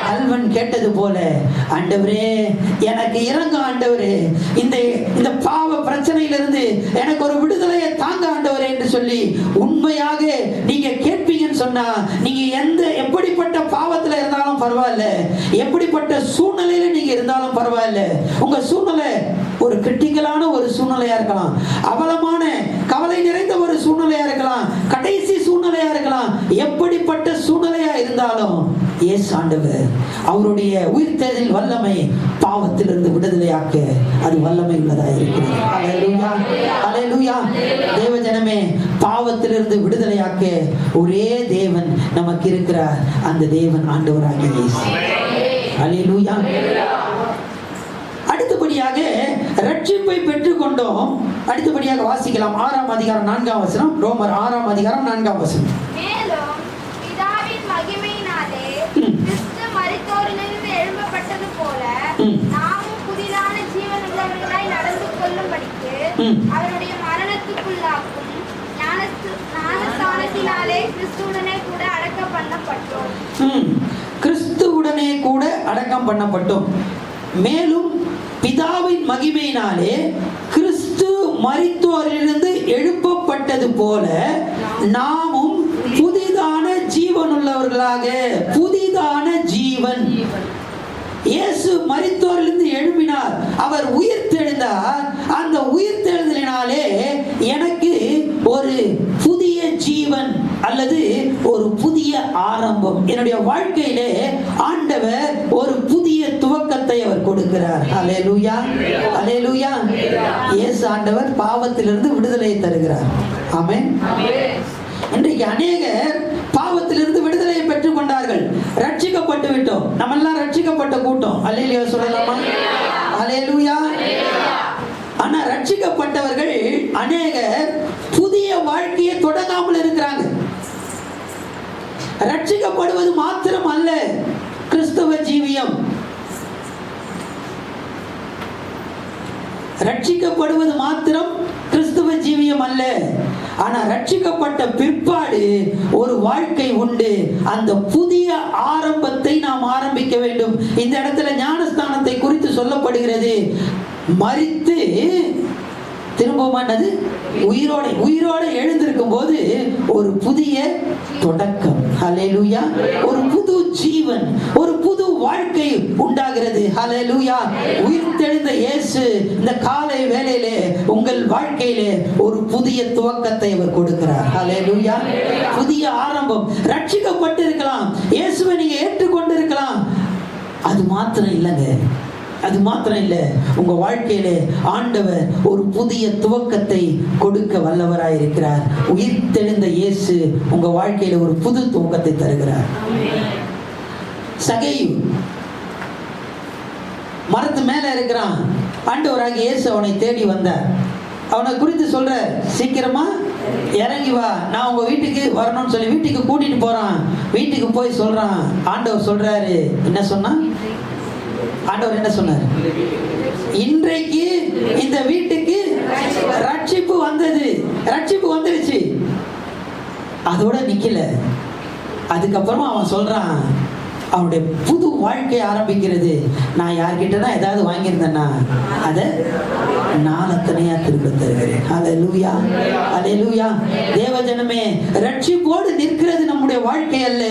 கல்வன் கேட்டது போல, ஆண்டவரே எனக்கு இறங்க, ஆண்டவரே இந்த பாவ பிரச்சனையிலிருந்து எனக்கு ஒரு விடுதலையை தாங்க ஆண்டவரே என்று சொல்லி உண்மையாக நீங்க கேட்பீங்கன்னு சொன்னா, நீங்க எப்படிப்பட்ட பாவத்துல இருந்தாலும் பரவாயில்ல, எப்படிப்பட்ட சூழ்நிலையில நீங்க இருந்தாலும் பரவாயில்ல, உங்க சூழ்நிலை ஒரு கிரிட்டிக்கலான ஒரு சூழ்நிலையா இருக்கலாம், அவலமான கவலை நிறைந்த ஒரு சூழ்நிலையா இருக்கலாம், கடைசி சூழ்நிலையா இருக்கலாம், எப்படிப்பட்ட சூழ்நிலையா இருந்தாலும் இயேசு ஆண்டவர் அவருடைய உயிர்த்தெழுதலின் வல்லமை பாவத்திலிருந்து விடுதலையாக்க அது வல்லமை உள்ளதாக இருக்கிறது. ஹல்லேலூயா, ஹல்லேலூயா. தேவஜனமே, பாவத்திலிருந்து விடுதலையாக்க ஒரே தேவன் நமக்கு இருக்கிறார், அந்த தேவன் ஆண்டவராகிய இயேசு. ஹல்லேலூயா. அடுத்தபடியாக ரட்சிப்பை பெற்றுக் கொண்டோம். அடுத்தபடியாக வாசிக்கலாம் 6ஆம் அதிகாரம் 4ஆம் வசனம். ரோமர் 6ஆம் அதிகாரம் 4ஆம் வசனம். மேலும் பிதாவின் மகிமையினாலே கிறிஸ்து மரித்தோரிலிருந்து எழும்பப்பட்டது போல நாமும் புதிதான ஜீவனுள்ளவர்களாய் நடந்து கொள்ளும்படிக்கு அவருடைய மரணத்துக்குள்ளாக்கும் ஞானஸ்தானத்தினாலே கிறிஸ்துவுடனே கூட அடக்கம் பண்ணப்பட்டோம். கிறிஸ்துவுடனே கூட அடக்கம் பண்ணப்பட்டோம். மேலும் பிதாவின் மகிமையினாலே கிறிஸ்து மரித்தோரிலிருந்து எழுப்பப்பட்டது போல நாமும் புதிதான ஜீவனுள்ளவர்களாக, புதிதான ஜீவன். இயேசு மரித்தோரிலிருந்து எழுப்பினார், அவர் உயிர்த்தெழுந்தார். அந்த உயிர்த்தெழுதலினாலே எனக்கு ஒரு புதிய ஜீவன் அல்லது ஒரு புதிய ஆரம்பம், என்னுடைய வாழ்க்கையிலே ஆண்டவர் ஒரு புதிய துவக்கத்தை அவர் கொடுக்கிறார். ஹல்லேலூயா, ஹல்லேலூயா. இயேசு ஆண்டவர் பாவத்திலிருந்து விடுதலையை தருகிறார். ஆமென். இன்றைக்கு அநேகர் பாவத்திலிருந்து விடுதலையை பெற்றுக் கொண்டார்கள், ரட்சிக்கப்பட்டு விட்டோம். நம்ம எல்லாம் ரட்சிக்கப்பட்ட கூட்டம். அல்லேலூயா சொல்லலாமா? அல்லேலூயா. ஆனா ரட்சிக்கப்பட்டவர்கள் அநேகர் புதிய வாழ்க்கையை தொடங்காமல் இருக்கிறாங்க. ரட்சிக்கப்படுவது மாத்திரம் அல்ல கிறிஸ்தவ ஜீவியம், ரட்சிக்கப்படுவது மாத்திரம் கிறிஸ்தவ ஜீவியம் அல்ல. ஆனா ரட்சிக்கப்பட்ட பிற்பாடு ஒரு வாழ்க்கை உண்டு. அந்த புதிய ஆரம்பத்தை நாம் ஆரம்பிக்க வேண்டும். இந்த இடத்துல ஞானஸ்தானத்தை குறித்து சொல்லப்படுகிறது. மரித்து திரும்பமானது உயிரோடு எழுந்திருக்கும் போது ஒரு புதிய தொடக்கம். ஹல்லேலூயா. ஒரு புது ஜீவன், ஒரு புது வாழ்க்கை உண்டாகிறது. ஹல்லேலூயா. உயிர்த்தெழுந்த இயேசு இந்த காலை வேளையிலே உங்கள் வாழ்க்கையிலே ஒரு புதிய துவக்கத்தை அவர் கொடுக்கிறார். ஹல்லேலூயா. புதிய ஆரம்பம். ரட்சிக்கப்பட்டு இருக்கலாம், இயேசுவை நீங்க ஏற்றுக்கொண்டு இருக்கலாம். அது மாத்திரம் இல்லைங்க, அது மாத்திரம் இல்லை, உங்க வாழ்க்கையிலே ஆண்டவர் ஒரு புதிய துவக்கத்தை கொடுக்க வல்லவராய் இருக்கிறார். உயிர்த்தெழுந்த இயேசு உங்க வாழ்க்கையில ஒரு புது துவக்கத்தை தருகிறார். சகேயு மரத்து மேல இருக்கிறான். ஆண்டவராகிய இயேசு அவனை தேடி வந்தார். அவனை குறித்து சொல்ற, சீக்கிரமா இறங்கி வா, நான் உங்க வீட்டுக்கு வரணும்னு சொல்லி வீட்டுக்கு கூட்டிட்டு போறான். வீட்டுக்கு போய் சொல்றான். ஆண்டவர் சொல்றாரு, என்ன சொன்னா? ஆண்டவர் என்ன சொன்னார்? இன்றைக்கு இந்த வீட்டுக்கு ரட்சிப்பு வந்தது, ரட்சிப்பு வந்துருச்சு. அதோட நிக்கல. அதுக்கப்புறமா அவன் சொல்றான், அவனுடைய புது வாழ்க்கை ஆரம்பிக்கிறது. நான் யார்கிட்டனா ஏதாவது வாங்கியிருந்தேன்னா அதை நாளத்தனையா திரும்ப தருகிறேன். ஹல்லேலூயா, ஹல்லேலூயா. தேவஜனமே, ரட்சிப்போடு நிற்கிறது நம்முடைய வாழ்க்கை அல்ல,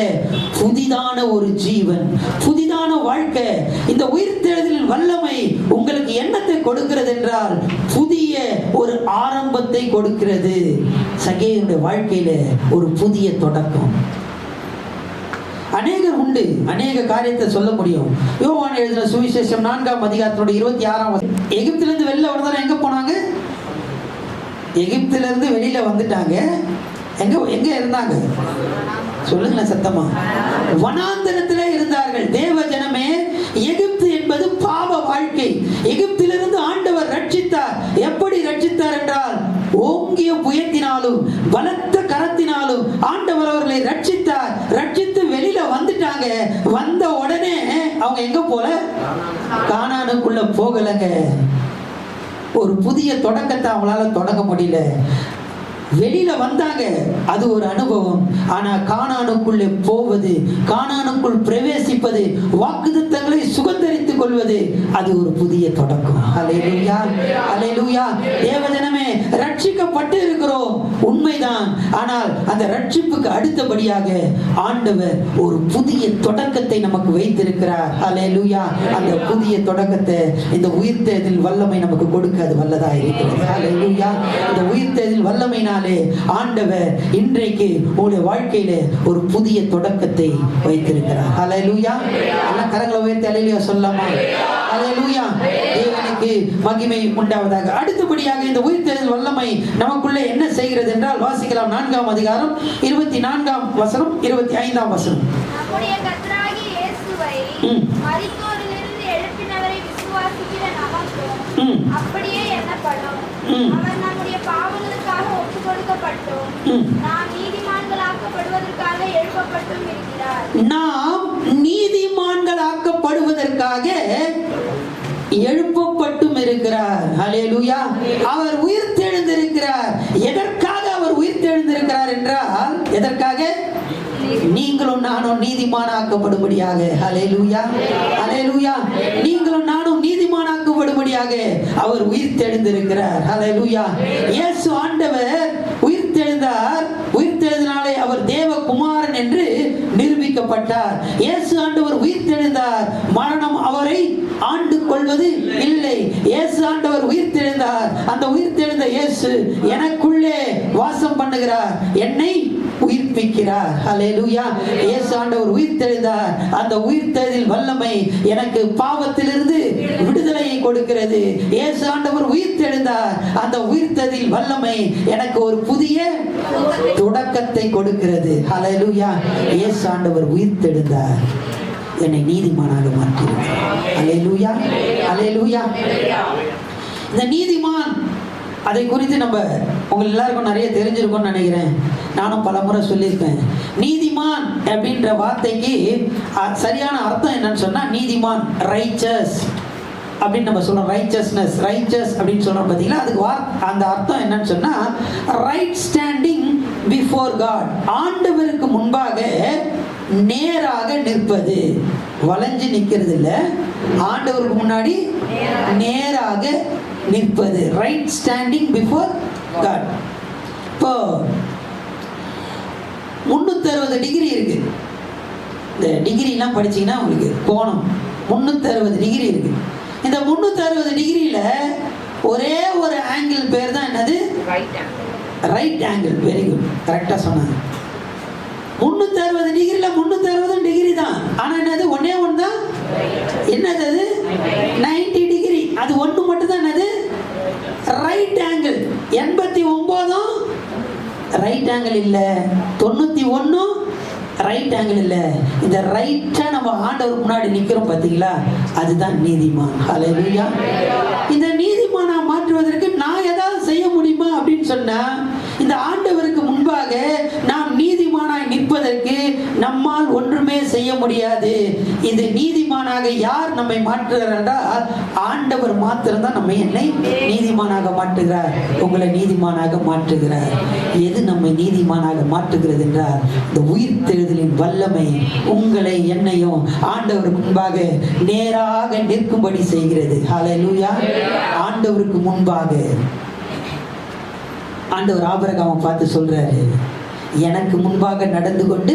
புதிதான ஒரு ஜீவன், புதிதான வாழ்க்கை. இந்த உயிர்த்தெழுதலின் வல்லமை உங்களுக்கு என்னத்தை கொடுக்கிறது என்றால் புதிய ஒரு ஆரம்பத்தை கொடுக்கிறது. சகேயுடைய வாழ்க்கையில ஒரு புதிய தொடக்கம். அநேகர் உண்டு, அநேக காரியத்தை சொல்ல முடியும். யோவான் எழுதின சுவிசேஷம் 4ஆம் அதிகாரத்தோட 26ஆம் வசனம். எகிப்திலிருந்து வெளில வந்தா எங்க போனாங்க? எகிப்திலிருந்து வெளியில வந்துட்டாங்க. எங்க இருந்தாங்க? சொல்லுங்களேன் சத்தமா. வனாந்தரத்திலே இருந்தார்கள். தேவ ஜனமே, எகிப்து என்பது பாவ வாழ்க்கை. எகிப்திலிருந்து ஆண்டவர் ரட்சித்தார். எப்படி ரட்சித்தார் என்றால், ஓங்கிய புயத்தினாலும் பலத்த கரத்தினாலும் ஆண்டவர் அவர்களை ரட்சித்தார். ரட்சித்து வெளியில வந்துட்டாங்க. வந்த உடனே அவங்க எங்க போல? கானானுக்குள்ள போகலங்க. ஒரு புதிய தொடக்கத்தை அவங்களால தொடங்க முடியல. வெளியில வந்தாங்க, அது ஒரு அனுபவம். ஆனா கானானுக்குள்ளே போவது, கானானுக்குள் பிரவேசிப்பது, வாக்குத்தத்தங்களை சுதந்தரித்துக் கொள்வது, அது ஒரு புதிய தொடக்கம். அல்லேலூயா, அல்லேலூயா. தேவஜனமே, ரட்சிக்கப்பட்டு இருக்கிறோம் உண்மைதான். ஆனால் அந்த ரட்சிப்புக்கு அடுத்தபடியாக ஆண்டவர் ஒரு புதிய தொடக்கத்தை நமக்கு வைத்திருக்கிறார். அல்லேலூயா. அந்த புதிய தொடக்கத்தை இந்த உயிர்த்தெழுதல் வல்லமை நமக்கு கொடுக்க அது வல்லதா இருக்கிறது. அல்லேலூயா. இந்த உயிர்த்தெழுதல் வல்லமையினால் ஆண்டவர் இன்றைக்கு உங்களுடைய வாழ்க்கையில ஒரு புதிய தொடக்கத்தை வைத்திருக்கிறார். ஹல்லேலூயா. எல்லா கரங்களை உயர்த்தி அல்லேலூயா சொல்லலாமா? ஹல்லேலூயா. தேவனுக்கு மகிமை உண்டாவதாக. அடுத்தபடியாக இந்த உயிர்த்தெழுதல் வல்லமை நமக்குள்ளே என்ன செய்கிறது என்றால், வாசிக்கலாம் 4ஆம் அதிகாரம் 24ஆம் வசனம் 25ஆம் வசனம். நம்முடைய கர்த்தராகிய இயேசுவை மரித்தோரிலிருந்து எழுப்பினவரை விசுவாசிக்கிற நமக்கும் அப்படியே எண்ணப்படும். அவர் நம்முடைய பாவங்களுக்காக ஒப்புக் கொடுக்கப்பட்டும் நாம் நீதிமான்களாக்கப்படுவதற்காக எழுப்பப்பட்டும் இருக்கிறார். நாம் நீதிமான்களாக்கப்படுவதற்காக எழுப்பப்பட்டும் இருக்கிறார். ஹல்லேலூயா. அவர் உயிர்த்தெழுந்திருக்கிறார். எதற்காக அவர் உயிர்த்தெழுந்திருக்கிறார் என்றால், எதற்காக? நீங்களும் நானும் நீதிமானாக்கப்படும்படியாக. ஹல்லேலூயா, ஹல்லேலூயா. நீங்களும் நானும் நீதிமானாக்கப்படும்படியாக அவர் உயிர்த்தெழுந்திருக்கிறார். ஹல்லேலூயா. இயேசு ஆண்டவர் உயிர்த்தெழுந்தார். உயிர்த்தெழுதினாலே அவர் தேவகுமாரன் என்று நிரூபிக்கப்பட்டார். இயேசு ஆண்டவர் உயிர்த்தெழுந்தார். மரணம் அவரை ஆண்டு கொள்வது இல்லை. இயேசு ஆண்டவர் உயிர்த்தெழுந்தார். அந்த உயிர்த்தெழுந்த இயேசு எனக்குள்ளே வாசம் பண்ணுகிறார், என்னை உயிர்ப்பிக்கிறார். ஹல்லேலூயா. இயேசு ஆண்டவர் உயிர்த்தெழுந்தார். அந்த உயிர்த்தெழுதல் வல்லமை எனக்கு பாவத்திலிருந்து விடுதலையை கொடுக்கிறது. இயேசு ஆண்டவர் உயிர்த்தெழுந்தார். அந்த உயிர்த்தெழுதல் வல்லமை எனக்கு ஒரு புதிய தொடக்கத்தை கொடுக்கிறது. ஹல்லேலூயா. இயேசு ஆண்டவர் உயிர்த்தெழுந்தார். என்னை நீதிமானாக மாற்றினார். அல்லேலூயா, அல்லேலூயா. இந்த நீதிமான், அதை குறித்து நம்ம உங்க எல்லாருக்கும் நிறைய தெரிஞ்சிருக்கும்னு நினைக்கிறேன். நானும் பல முறை சொல்லியிருப்பேன். நீதிமான் அப்படின்ற வார்த்தைக்கு சரியான அர்த்தம் என்னன்னு சொன்னா, நீதிமான், ரைச்சஸ் அப்படின்னு நம்ம சொல்றோம். ரைச்சஸ்னஸ், ரைச்சஸ் அப்படின்னு சொல்றோம் பார்த்தீங்களா? அதுக்கு அந்த அர்த்தம் என்னன்னு சொன்னா, ரைட் ஸ்டாண்டிங் பிஃபோர் காட். ஆண்டவருக்கு முன்பாக நேராக நிற்பது. வளைஞ்சு நிற்கிறது இல்லை, ஆண்டவருக்கு முன்னாடி நேராக நிற்பது. Right standing before God. இப்போ 360 டிகிரி இருக்கு. இந்த டிகிரிலாம் படிச்சீங்கன்னா உங்களுக்கு போகணும். 360 டிகிரி இருக்கு. இந்த 360 டிகிரியில ஒரே ஒரு ஆங்கிள் பேர் தான் என்னது? Right angle. வெரி குட், கரெக்டா சொன்னாங்க. 360 டிகிரியில 360 டிகிரி தான். ஆனா என்னது? ஒன்னே ஒன்று தான். என்னது அது? 90 டிகிரி. அது ஒன்று மட்டும் தான் என்னது? Right angle. 89 ரைட் ஆங்கிள் இல்ல, 91 ரைட் ஆங்கிள் இல்ல. இந்த ரைட்டா நம்ம ஆண்டவருக்கு முன்னாடி நிக்கிறோம் பாத்தீங்களா? அதுதான் நீதிமான். ஹல்லேலூயா. இந்த நீதிமானா மாற்றுவதற்கு நான் ஏதாவது செய்ய முடியுமா அப்படின்னு சொன்னா, இந்த ஆண்டவருக்கு முன்பாக நாம் நீதிமானாய் நிற்பதற்கு நம்மால் ஒன்றுமே செய்ய முடியாது. இது நீதிமானாக யார் நம்மை மாற்றுகிறார் என்றால், ஆண்டவர் மாத்திரம்தான் நம்மை என்னை நீதிமானாக மாற்றுகிறார், உங்களை நீதிமானாக மாற்றுகிறார். எது நம்மை நீதிமானாக மாற்றுகிறது என்றால், இந்த உயிர்த்தெழுதலின் வல்லமை உங்களை என்னையும் ஆண்டவருக்கு முன்பாக நேராக நிற்கும்படி செய்கிறது. ஹல்லேலூயா. ஆண்டவருக்கு முன்பாக ஆண்டவர் ஆபிரகாமை பார்த்து சொல்றாரு, எனக்கு முன்பாக நடந்து கொண்டு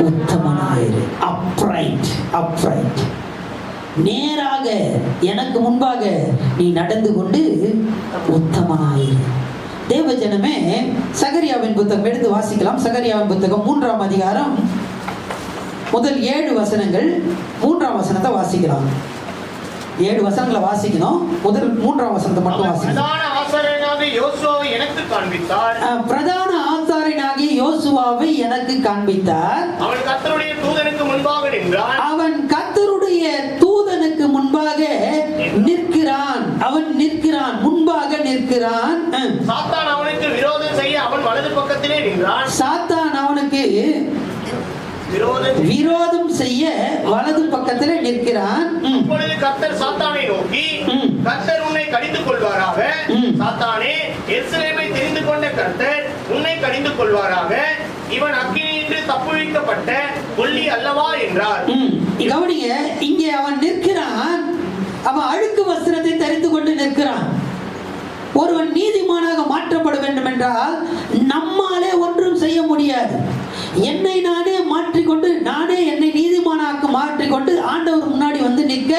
உத்தமனாயிரு. Upright, upright. நேராக எனக்கு முன்பாக நீ நடந்து கொண்டு உத்தமனாயிரு. தேவஜனமே, சகரியாவின் புத்தகம் எடுத்து வாசிக்கலாம். சகரியாவின் புத்தகம் 3ஆம் அதிகாரம் முதல் 7 வசனங்கள் 3ஆம் வசனத்தை வாசிக்கலாம். 7 வசனங்களை வாசிக்கணும். முதல் 3ஆம் வசனத்தை மட்டும் வாசிக்கணும். பிரதான ஆசாரியனாகிய யோசுவாவை எனக்கு காண்பித்தார். பிரதான ஆசாரியனாகிய யோசுவாவை எனக்கு காண்பித்தார். அவன் கர்த்தருடைய தூதனுக்கு முன்பாக நின்றான். அவன் கர்த்தருடைய தூதனுக்கு முன்பாக நிற்கிறான். அவன் நிற்கிறான், முன்பாக நிற்கிறான். சாத்தான் அவனுக்கு விரோதம் செய்ய அவன் வலது பக்கத்திலே நின்றான். சாத்தான் அவனுக்கு விரோதம் செய்ய வலது பக்கத்திலே நிற்கிறான். அப்பொழுது கர்த்தர் சாத்தானை நோக்கி, கர்த்தர் உன்னை கடிந்து கொள்வாராக. சாத்தானே, எருசலேமை தெரிந்து கொண்ட கர்த்தர் உன்னை கடிந்து கொள்வாராக. இவன் அக்கினியின்றி தப்புவிக்கப்பட்ட கொல்லி அல்லவா என்றார். கவனிங்க, இங்கே அவன் நிற்கிறான். அவன் அழுக்கு வஸ்திரத்தை தரித்து கொண்டு நிற்கிறான். ஒருவன் நீதிமானாக மாற்றப்பட வேண்டும் என்றால் நம்மாலே ஒன்றும் செய்ய முடியாது. என்னை நானே மாற்றிக்கொண்டு, நானே என்னை நீதிமானாக மாற்றிக்கொண்டு ஆண்டவர் முன்னாடி வந்து நிற்க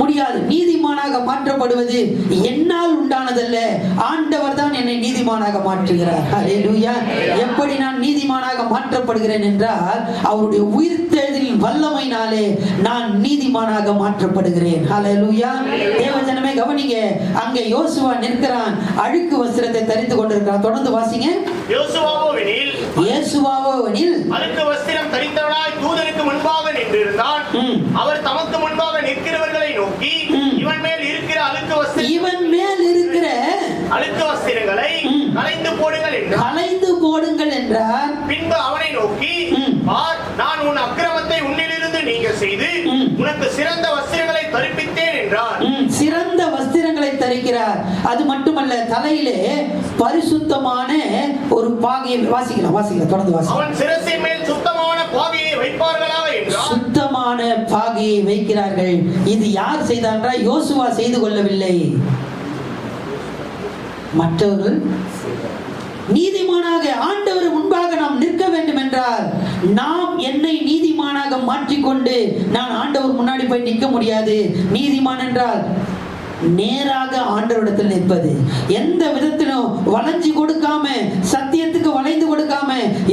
முடியாது. நீதிமானாக மாற்றப்படுவது என்னால் உண்டானதல்ல, ஆண்டவர் தான் என்னை நீதிமானாக மாற்றுகிறார். ஹல்லேலூயா. எப்படி நான் நீதிமானாக மாற்றப்படுகிறேன் என்றால் அவருடைய உயிர்த்தெழுதலின் வல்லமையினாலே நான் நீதிமானாக மாற்றப்படுகிறேன். ஹல்லேலூயா. தேவஜனமே கவனிங்க, அங்கே யோசுவா நிற்கிறான், அழுக்கு வஸ்திரத்தை தரித்து கொண்டிருக்கிறான். தொடர்ந்து வாசிங்க. யேசுவாவோவெனில் அழுக்கு வஸ்திரம் தரித்தவனாய் தூதனுக்கு முன்பாக நின்றிருந்தான். அவர் தமக்கு முன்பாக நிற்கிறவர்களை நோக்கி, இவன் மேல் இருக்கிற அழுக்கு வஸ்திரங்களை களைந்து போடுங்கள் என்றார். பின்பு அவனை நோக்கி, பார், நான் உன் அக்கிரமத்தை உன்னிலிருந்து நீங்க செய்து உனக்கு சிறந்த வஸ்திரங்களை தரிப்பித்தேன் என்றார். சிறந்த வஸ்திரங்களை தரிக்கிறார். அது மட்டுமல்ல, தலையிலே பரிசுத்தமான ஒரு பாகையை வாசிக்கலாம். தொடர்ந்து வாசிக்கலாம். அவன் சிரசின் மேல் சுத்தமான பாகையை வைப்பார்களா என்றார். சுத்தமான பாகையை வைக்கிறார்கள். இது யார் செய்தார்? யோசுவா செய்து கொள்ளவில்லை, மற்றவர்கள். நீதிமானாக ஆண்டவர் முன்பாக நாம் நிற்க வேண்டும் என்றால் நாம் என்னை நீதிமானாக மாற்றிக்கொண்டு நான் ஆண்டவர் முன்னாடி போய் நிற்க முடியாது. நீதிமான் என்றால் நேராக ஆண்டவரிடத்தில் நிற்பது, எந்த விதத்திலும் வளைஞ்சு கொடுக்காம, சத்தியத்துக்கு வளைந்து கொடுக்காம,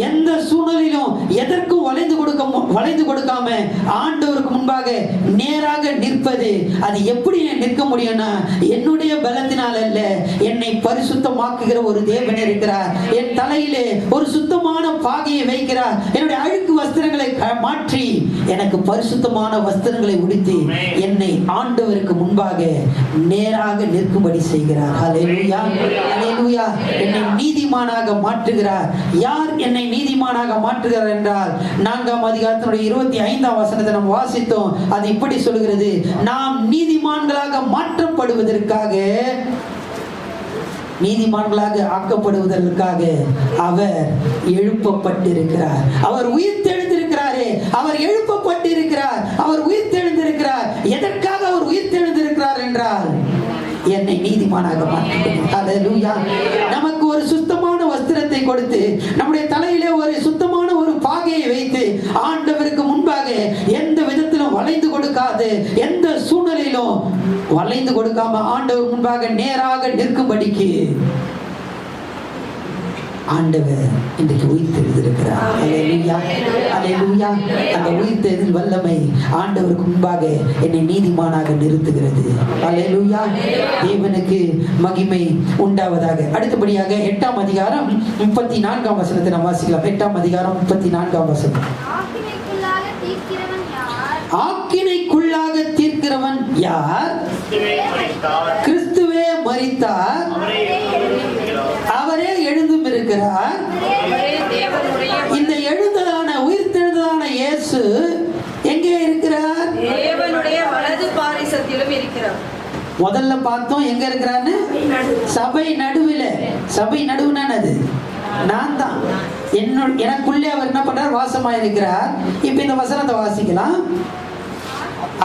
எந்த சூழ்நிலையிலும் எதற்கும் வளைந்து கொடுக்காம ஆண்டவருக்கு முன்பாக நேராக நிற்பது. அது எப்படி நிற்க முடியும்னா என்னுடைய பலத்தினால் அல்ல, என்னை பரிசுத்தமாக்குகிற ஒரு தேவன் இருக்கிறார். என் தலையிலே ஒரு சுத்தமான பாகையை வைக்கிறார். என்னுடைய அழுக்கு வஸ்திரங்களை மாற்றி எனக்கு பரிசுத்தமான வஸ்திரங்களை உடுத்தி என்னை ஆண்டவருக்கு முன்பாக நேராக நிற்கும்படி செய்கிறார். ஹல்லேலூயா, ஹல்லேலூயா. என்னை நீதிமானாக மாற்றுகிறார். யார் என்னை நீதிமானாக மாற்றுகிறார் என்றால் 4ஆம் அதிகாரத்தினுடைய 25ஆம் வசனத்தை நாம் வாசித்தோம். அது இப்படி சொல்கிறது, நாம் நீதிமான்களாக மாற்றப்படுவதற்காக, நீதிமான்களாக ஆக்கப்படுவதற்காக அவர் எழுப்பப்பட்டிருக்கிறார். அவர் உயிர்த்தெழுந்திருக்கிறாரே, அவர் எழுப்பப்பட்டிருக்கிறார், அவர் உயிர்த்தெழுந்திருக்கிறார். எதற்காக அவர் உயிர்த்தெழுந்திருக்கிறார் என்றால் என்னை நீதிமானாக மாற்றுகிறார். ஹல்லேலூயா. நமக்கு ஒரு சுத்தமான வஸ்திரத்தை கொடுத்து, நம்முடைய தலையிலே ஒரு சுத்தமான ஒரு பாகையை வைத்து ஆண்டவருக்கு முன்பாக எந்த விதத்திலும் வளைந்து கொடுக்காது, எந்த சூழ்நிலையிலும் வளைந்து கொடுக்காம ஆண்டவர் முன்பாக நேராக நிற்கும்படிக்கு ஆண்டவர் இன்றைக்கு உயிர்த்தெழுந்திருக்கிறார். அல்லேலூயா, அல்லேலூயா. அந்த உயிர்த்தெழுதல் வல்லமை ஆண்டவருக்கு முன்பாக என்னை நீதிமானாக நிறுத்துகிறது. அல்லேலூயா. தேவனுக்கு மகிமை உண்டாவதாக. அடுத்தபடியாக 8ஆம் அதிகாரம் 34ஆம் வசனத்தை நாம் வாசிக்கலாம். 8ஆம் அதிகாரம் 34ஆம் வசனம். ஆக்கினைக்குள்ளாக தீர்க்கிறவன் யார்? கிறிஸ்துவே மரித்தார், அவரே எழுந்தும் இருக்கிறார். இந்த எழுந்ததான உயிர்த்தெழுந்ததான இயேசு எங்கே இருக்கிறார்? தேவனுடைய வலது பாரிசத்திலும் இருக்கிறார். முதல்ல பார்த்தோம் எங்க இருக்கிறான்னு, சபை நடுவில். சபை நடுவுனானது நான் தான். எனக்குள்ளே அவர் என்ன பண்றார்? வாசமாயிருக்கிறார். இப்ப இந்த வசனத்தை வாசிக்கலாம்.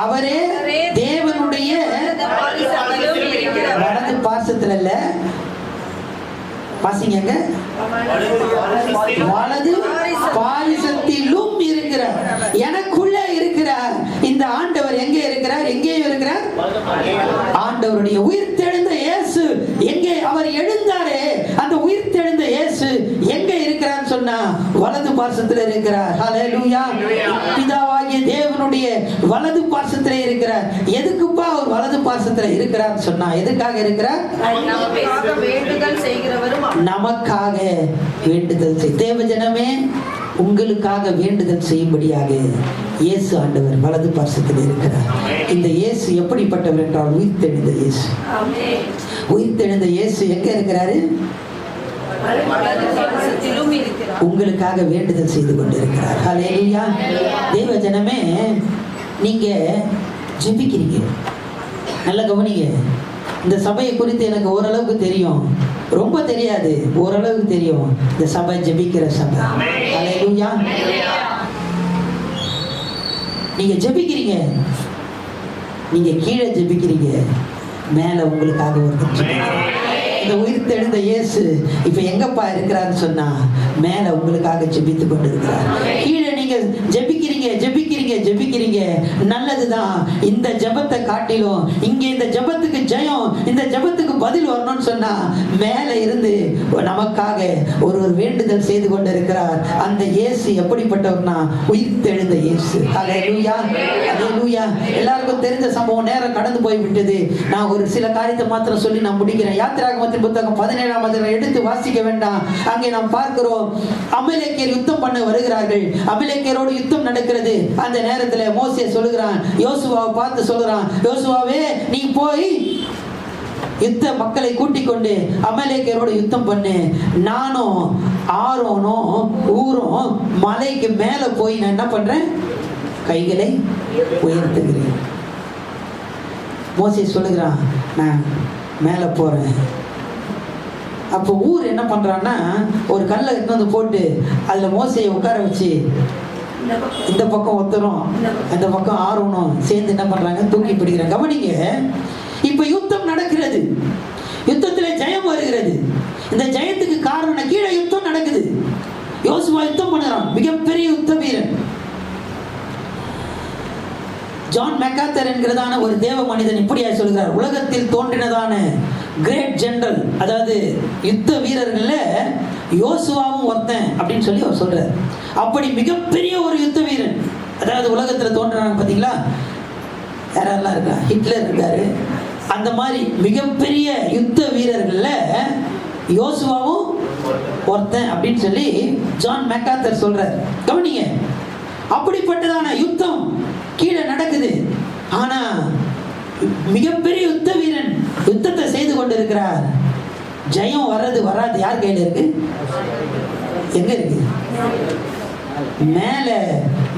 அவரே தேவனுடைய வலது பார்சத்தில் அல்ல, வாசிங்க, வலது பாரிசத்திலும் இருக்கிறார். எனக்குள்ளே இருக்கிறார். இந்த ஆண்டவர் எங்கே இருக்கிறார்? எங்கேயும் இருக்கிறார். ஆண்டவருடைய உயிர்த்தெழுந்த இயேசு எங்கே? அவர் எழுந்தாரே, அந்த உயிர்த்தெழுந்த இயேசு எங்கே இருக்கிறார் சொன்னா வலது பார்சத்தில் இருக்கிறார். ஹல்லேலூயா. பிதாவா பிதாவினுடைய வலது பார்சத்துல இருக்கிறார். எதுக்குப்பா அவர் வலது பார்சத்துல இருக்கிறார் சொன்னா எதுக்காக இருக்கிறார்? நமக்காக வேண்டுதல் செய்கிறவரும் அவர். நமக்காக வேண்டுதல் செய். தேவ ஜனமே, உங்களுக்காக வேண்டுதல் செய்யும்படியாக இயேசு ஆண்டவர் வலது பார்சத்தில் இருக்கிறார். இந்த இயேசு எப்படிப்பட்டவர் என்றால் உயிர்த்தெழுந்த இயேசு. ஆமென். உயிர்த்தெழுந்த இயேசு எங்க இருக்கிறாரு? வலது பார்சத்திலும் இருக்கிறார். உங்களுக்காக வேண்டுதல் செய்து கொண்டிருக்கிறார். ஹல்லேலூயா. தேவ ஜனமே, நீங்க ஜெபிக்கிறீங்க. நல்ல கவனிங்க. இந்த சபையை குறித்து எனக்கு ஓரளவுக்கு தெரியும், ரொம்ப தெரியாது, ஓரளவுக்கு தெரியும். இந்த சபை ஜெபிக்கிற சபை. ஹல்லேலூயா. நீங்க ஜெபிக்கிறீங்க, நீங்க கீழே ஜெபிக்கிறீங்க, மேல உங்களுக்காக ஒருத்தர் ஜெபிக்கிறார். இந்த உயிர்த்தெழுந்த இயேசு இப்ப எங்கப்பா இருக்கிறான்னு சொன்னா மேல உங்களுக்காக ஜெபித்து கொண்டு இருக்கிறார். கீழே நீங்க ஜெபிக்கிறீங்க ஜெபிக்கிறீங்க ஜெபிக்கிறீங்க, நல்லதுதான். இந்த ஜெபத்தை காட்டிலும் இங்க இந்த ஜெபத்துக்கு ஜெயம், இந்த ஜெபத்துக்கு பதில் வரணும்னு சொன்னா மேல இருந்து நமக்காக ஒரு வேண்டுதல் செய்து கொண்டு இருக்கிறார். அந்த இயேசு எப்படிப்பட்டவர்னா உயிர்த்தெழுந்த இயேசு. ஹல்லேலூயா, ஹல்லேலூயா. எல்லாருக்கும் தெரிஞ்ச சம்பவம், நேரம் கடந்து போய் விட்டது. நான் ஒரு சில காரியத்தை மாத்திரம் சொல்லி நான் முடிக்கிறேன். யாத்திராகமத்தின் புத்தகம் 17ஆம் அதிகாரம் எடுத்து வாசிக்க வேண்டாம். அங்கே நாம் பார்க்கிறோம், அமலேக்கியர் யுத்தம் பண்ண வருகிறார்கள். அமலேக்கியரோடு யுத்தம் நடக்கிறது. அந்த நேரத்தில் மோசே சொல்லுகிறான், யோசுவாவை பார்த்து சொல்லுறான், யோசுவாவே நீ போய் யுத்த மக்களை கூட்டிக் கொண்டு அமலேக்கியரோடு யுத்தம் பண்ணு. நானும் ஆரோனும் ஊரும் மலைக்கு மேல போய் நான் என்ன பண்றேன்? கைகளை உயர்த்துகிறேன். மோசே சொல்லுகிறான், நான் மேல போறேன். அப்போ ஊர் என்ன பண்றான்னா, ஒரு கல்லை எடுத்து வந்து போட்டு அதுல மோசையை உட்கார வச்சு இந்த பக்கம் ஒருத்தரும் அந்த பக்கம் ஆரோனும் சேர்ந்து என்ன பண்றாங்க? தூக்கி பிடிக்கிறாங்க. கவனிங்க, இப்ப யுத்தம் நடக்கிறது, யுத்தத்துல ஜெயம் வருகிறது. இந்த ஜெயத்துக்கு காரணம், கீழே யுத்தம் நடக்குது. யோசுவா யுத்தம் பண்ணுறான், மிகப்பெரிய யுத்த வீரன். ஜான் மெக்காத்தர் என்கிறதான ஒரு தேவ மனிதன் இப்படியா சொல்கிறார், உலகத்தில் தோன்றினதான கிரேட் ஜெனரல், அதாவது யுத்த வீரர்கள்ல யோசுவாவும் ஒருத்தன் அப்படின்னு சொல்லி அவர் சொல்றார். அப்படி மிகப்பெரிய ஒரு யுத்த வீரன், அதாவது உலகத்துல தோன்றினாங்க பாத்தீங்களா, யாரெல்லாம் இருக்கா? ஹிட்லர் இருக்காரு. அந்த மாதிரி மிகப்பெரிய யுத்த வீரர்கள்ல யோசுவாவும் ஒருத்தன் அப்படின்னு சொல்லி ஜான் மெக்காத்தர் சொல்றார். கவனிங்க, அப்படிப்பட்டதான யுத்தம் கீழே நடக்குது. ஆனா மிகப்பெரிய யுத்த வீரன் யுத்தத்தை செய்து கொண்டிருக்கிறார். ஜெயம் வர்றது வராது யார் கையில இருக்கு? எங்க இருக்கு? மேல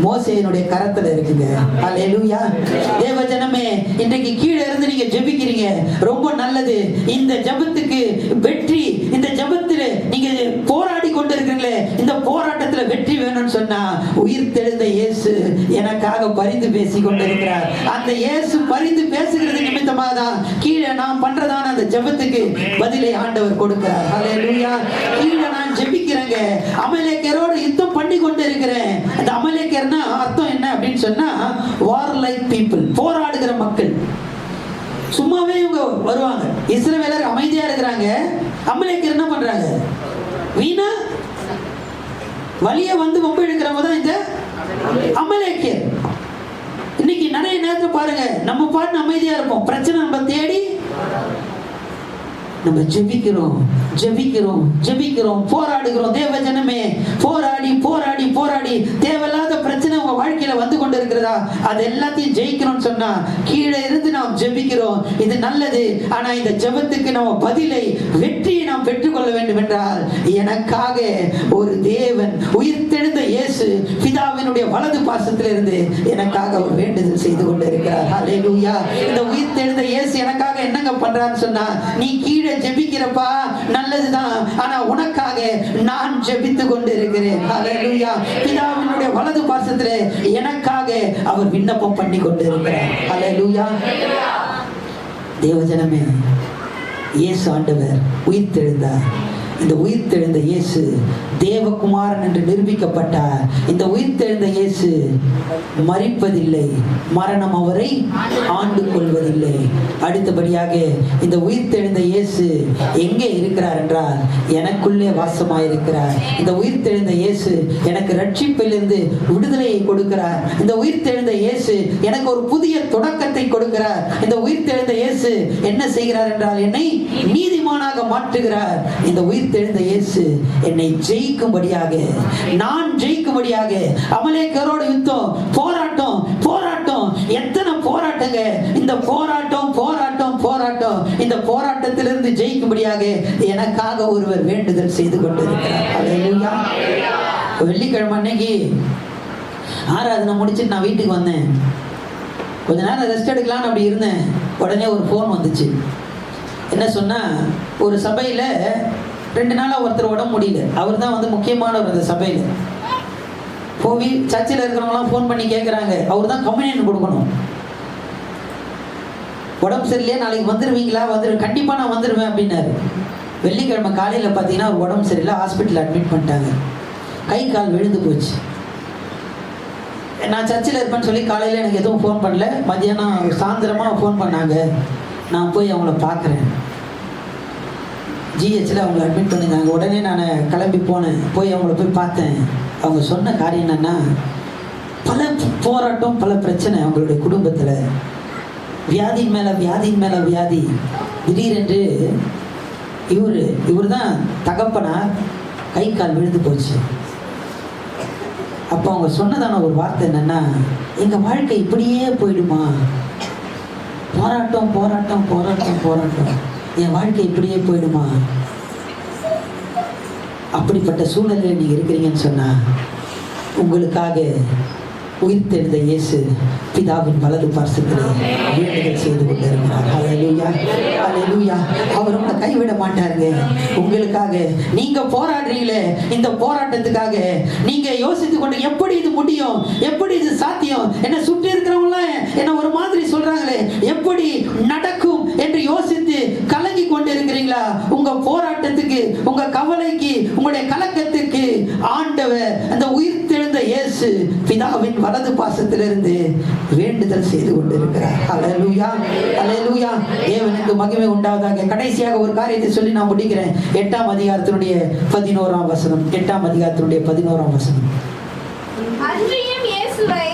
மோசேயினுடைய கரத்துல இருக்குங்க. அல்லேலூயா. தேவ ஜனமே, இன்றைக்கு கீழே இருந்து நீங்க ஜெபிக்கிறீங்க, ரொம்ப நல்லது. இந்த ஜெபத்துக்கு வெற்றி, இந்த ஜெபத்துல நீங்க போராடி கொண்டிருக்கீங்களே, இந்த போராட்டத்துல வெற்றி வேணும்னு சொன்னா உயிர்த்தெழுந்த இயேசு எனக்காக பரிந்து பேசி கொண்டிருக்கிறார். அந்த இயேசு பரிந்து பேசுகிறது நிமித்தமாக தான் கீழே நாம் பண்றதான அந்த ஜெபத்துக்கு பதிலை ஆண்டவர் கொடுக்கிறார். அல்லேலூயா. கீழே நான் ஜெபிக்கிறேங்க, அமலேக்கியரோடு யுத்தம் பண்ணி கொண்டு இருக்கிறேன். அந்த அமலேக்கியர்னா அர்த்தம் என்ன அப்படின்னு சொன்னா, வார் லைக் பீப்புள், போராடுகிற மக்கள். சும்மாவே இவங்க வருவாங்க, இஸ்ரவேலர் அமைதியா இருக்கிறாங்க, அமலேக்கியர் என்ன பண்றாங்க? வீணா வலிய வந்து வம்பு இழுக்கிறவங்க தான் இந்த அமலேக்கியர். இன்னைக்கு நிறைய நேரத்தில் பாருங்க, நம்ம பாட்டு அமைதியா இருப்போம், பிரச்சனை நம்ம தேடி நம்ம ஜெபிக்கிறோம் ஜெபிக்கிறோம் ஜெபிக்கிறோம், போராடுகிறோம். தேவ ஜனமே, போராடி போராடி போராடி தேவையில்லாத பிரச்சனை உங்க வாழ்க்கையில வந்து கொண்டு இருக்கிறதா, அது எல்லாத்தையும் ஜெயிக்கணும்னு சொன்னா கீழே இருந்து நாம் ஜெபிக்கிறோம். இது நல்லது. ஆனா இந்த ஜெபத்துக்கு நம்ம பதிலை, வெற்றியை நாம் பெற்றுக்கொள்ள வேண்டும் என்றால், எனக்காக ஒரு தேவன், உயிர்த்தெழுந்த இயேசு பிதாவினுடைய வலது பாசத்திலிருந்து எனக்காக ஒரு வேண்டுதல் செய்து கொண்டு இருக்கிறார். ஹல்லேலூயா. இந்த உயிர்த்தெழுந்த இயேசு எனக்காக என்னங்க பண்றான்னு சொன்னா, நீ கீழே ஜெபிக்கிறப்பா நல்லதுதான், ஆனா உனக்காக நான் ஜெபித்து கொண்டு இருக்கிறேன். ஹல்லேலூயா. பிதாவினுடைய வலது பாசத்திலே எனக்காக அவர் விண்ணப்பம் பண்ணி கொண்டு இருக்கிறார். ஹல்லேலூயா. தேவஜனமே, இயேசு ஆண்டவர் உயிர்த்தெழுந்தார். இந்த உயிர்த்தெழுந்த இயேசு தேவகுமாரன் என்று நிரூபிக்கப்பட்டார். இந்த உயிர்த்தெழுந்த இயேசு மரிப்பதில்லை, மரணம் அவரை ஆண்டு கொள்வதில்லை. அடுத்தபடியாக இந்த உயிர்த்தெழுந்த இயேசு எங்கே இருக்கிறார் என்றால் எனக்குள்ளே வாசமாயிருக்கிறார். இந்த உயிர்த்தெழுந்த இயேசு எனக்கு ரட்சிப்பிலிருந்து விடுதலையை கொடுக்கிறார். இந்த உயிர்த்தெழுந்த இயேசு எனக்கு ஒரு புதிய தொடக்கத்தை கொடுக்கிறார். இந்த உயிர்த்தெழுந்த இயேசு என்ன செய்கிறார் என்றால் என்னை நீதிமானாக மாற்றுகிறார். இந்த உயிர்த்தெழுந்த இயேசு என்னை ஜெயிக்கும்படியாக, நான் ஜெயிக்கும்படியாக, அமலேக்கரோடு யுத்தம், போராட்டம் போராட்டம், எத்தனை போராட்டங்க, இந்த போராட்டம் போராட்டம் போராட்டம், இந்த போராட்டத்திலிருந்து ஜெயிக்கும்படியாக எனக்காக ஒருவர் வேண்டுதல் செய்து கொண்டிருக்கிறார். அல்லேலூயா. வெள்ளிக்கிழமை அன்னைக்கு ஆராதனை முடிச்சுட்டு நான் வீட்டுக்கு வந்தேன். கொஞ்ச நேரம் ரெஸ்ட் எடுக்கலான்னு அப்படி இருந்தேன். உடனே ஒரு ஃபோன் வந்துச்சு. என்ன சொன்னால், ஒரு சபையில் 2 நாளாக ஒருத்தர் உடம்பு முடியல. அவர் தான் வந்து முக்கியமானவர் அந்த சபையில். போவி சர்ச்சில் இருக்கிறவங்களாம் ஃபோன் பண்ணி கேட்குறாங்க, அவர் தான் கம்யூனியன் கொடுக்கணும். உடம்பு சரியில்லையே, நாளைக்கு வந்துடுவீங்களா? கண்டிப்பாக நான் வந்துடுவேன் அப்படின்னாரு. வெள்ளிக்கிழமை காலையில் பார்த்தீங்கன்னா அவர் உடம்பு சரியில்லை, ஹாஸ்பிட்டலில் அட்மிட் பண்ணிட்டாங்க. கை கால் விழுந்து போச்சு. நான் சர்ச்சில் இருப்பேன்னு சொல்லி காலையில் எனக்கு எதுவும் ஃபோன் பண்ணல. மத்தியானம் சாயந்தரமாக ஃபோன் பண்ணாங்க. நான் போய் அவங்கள பார்க்குறேன். ஜிஹெச்சில் அவங்கள அட்மிட் பண்ணியிருந்தாங்க. உடனே நான் கிளம்பி போனேன். போய் அவங்கள போய் பார்த்தேன். அவங்க சொன்ன காரியம் என்னென்னா, பல போராட்டம், பல பிரச்சனை அவங்களுடைய குடும்பத்தில். வியாதியின் மேலே வியாதியின் மேலே வியாதி. திடீரென்று இவர் தான் தகப்பனார், கை கால் விழுந்து போச்சு. அப்போ அவங்க சொன்னதான ஒரு வார்த்தை என்னென்னா, எங்கள் வாழ்க்கை இப்படியே போயிடுமா? போராட்டம் போராட்டம் போராட்டம் போராட்டம், என் வாழ்க்கை இப்படியே போயிடுமா? அப்படிப்பட்ட சூழ்நிலையில் நீங்கள் இருக்கிறீங்கன்னு சொன்னால், உங்களுக்காக உயிர்த்தெழுந்த இயேசு பிதாவின் வலது பார்சத்திலே வேண்டுதல் செய்து கொண்டிருக்கிறார். அல்லேலூயா, அல்லேலூயா. அவர் உங்களை கைவிட மாட்டாருங்க. உங்களுக்காக நீங்க போராடுறீங்களே, இந்த போராட்டத்துக்காக நீங்க யோசித்து கொண்டு எப்படி இது முடியும், எப்படி இது சாத்தியம், என்ன சுற்றி இருக்கிறவங்களாம் என்ன ஒரு மாதிரி சொல்றாங்களே, எப்படி நடக்கும் என்று யோசித்து கலங்கி கொண்டு இருக்கிறீங்களா? உங்க போராட்டத்துக்கு, உங்க கவலைக்கு, உங்களுடைய கலக்கத்திற்கு ஆண்டவர் அந்த உயிர்த்தெழுந்த இயேசு பிதாவின் வலது பாசத்திலிருந்து வேண்டுதல் செய்து கொண்டிருக்கிறார். அல்லேலூயா, அல்லேலூயா. தேவனுக்கு மகிமை உண்டாவதாக. கடைசியாக ஒரு காரியத்தை சொல்லி நான் முடிக்கிறேன். 8ஆம் அதிகாரத்தினுடைய 11ஆம் வசனம். 8ஆம் அதிகாரத்தினுடைய 11ஆம் வசனம். அன்றியும் இயேசுவை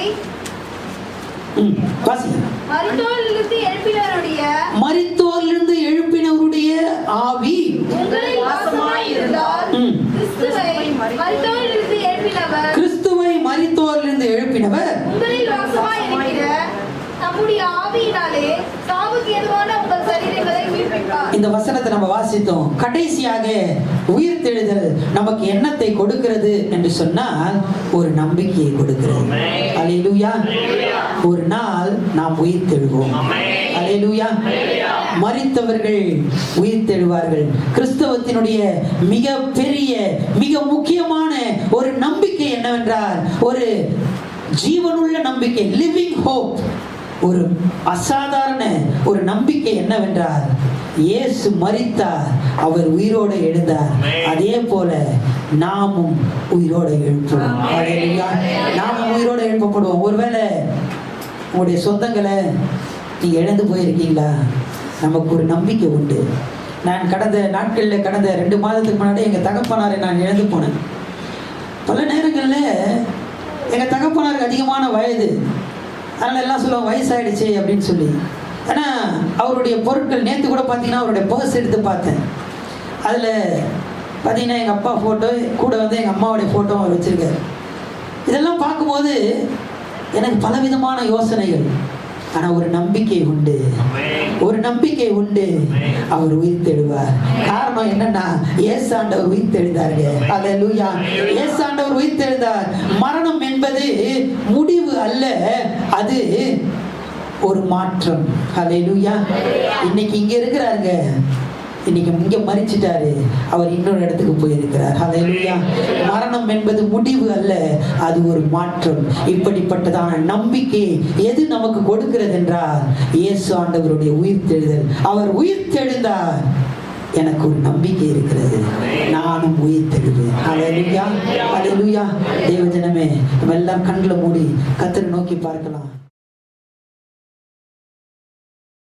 மரித்தோரிலிருந்து எழுப்பினவருடைய ஆவி கிறிஸ்துவை மரித்தோரிலிருந்து எழுப்பினவர் இந்த வசனத்தை நம்ம வாசித்தோம். கடைசியாக உயிர்த்தெழுதல் நமக்கு என்னத்தை கொடுக்கிறது என்று சொன்னால், ஒரு நம்பிக்கையை கொடுக்கிறது. அல்லேலூயா. ஒரு நாள் நாம் உயிர்த்தெழுவோம். அல்லேலூயா. மரித்தவர்கள் உயிர்த்தெழுவார்கள். கிறிஸ்தவத்தினுடைய மிக பெரிய, மிக முக்கியமான ஒரு நம்பிக்கை என்னவென்றால், ஒரு ஜீவனுள்ள நம்பிக்கை, லிவிங் ஹோப். ஒரு அசாதாரண ஒரு நம்பிக்கை என்னவென்றால், இயேசு மரித்தார், அவர் உயிரோடு எழுந்தார். அதே போல நாமும் உயிரோடு எழுப்புவோம். நாமும் உயிரோடு எழுப்பப்படுவோம். ஒருவேளை உங்களுடைய சொந்தங்களை நீங்க இழந்து போயிருக்கீங்களா? நமக்கு ஒரு நம்பிக்கை உண்டு. நான் கடந்த 2 மாதத்துக்கு முன்னாடி எங்கள் தகப்பனாரை நான் இழந்து போனேன். பல நேரங்களில் எங்கள் தகப்பனாருக்கு அதிகமான வயது, அதனால எல்லாம் சொல்லுவாங்க வயசாயிடுச்சு அப்படின்னு சொல்லி. ஆனால் அவருடைய பொருட்கள், நேற்று கூட பார்த்தீங்கன்னா அவருடைய பர்ஸ் எடுத்து பார்த்தேன். அதில் பார்த்தீங்கன்னா எங்கள் அப்பா ஃபோட்டோ கூட வந்து எங்கள் அம்மாவுடைய ஃபோட்டோ அவர் வச்சுருக்காரு. இதெல்லாம் பார்க்கும்போது எனக்கு பலவிதமான யோசனைகள். ஆனால் ஒரு நம்பிக்கை உண்டு, ஒரு நம்பிக்கை உண்டு. அவர் உயிர்த்தெழுவார். காரணம் என்னன்னா, இயேசு ஆண்டவர் உயிர்த்தெழுந்தாருங்க. அல்லேலூயா. இயேசு ஆண்டவர் உயிர்த்தெழுந்தார். மரணம் என்பது முடிவு அல்ல, அது ஒரு மாற்றம். அல்லேலூயா. இன்னைக்கு இங்க இருக்கிறாருங்க, இன்னைக்கு இங்க மரிச்சிட்டாரு, அவர் இன்னொரு இடத்துக்கு போயிருக்கிறார். அல்லேலூயா. மரணம் என்பது முடிவு அல்ல, அது ஒரு மாற்றம். இப்படிப்பட்டதான நம்பிக்கை எது நமக்கு கொடுக்கிறது என்றால், இயேசு ஆண்டவருடைய உயிர்த்தெழுதல். அவர் உயிர்த்தெழுந்தார். எனக்கு ஒரு நம்பிக்கை இருக்கிறது, நானும் உயிர் தெழுவேன். ஹல்லேலூயா, ஹல்லேலூயா. தேவஜனமே, நம்ம எல்லாம் கண்களை மூடி கர்த்தரை நோக்கி பார்க்கலாம்.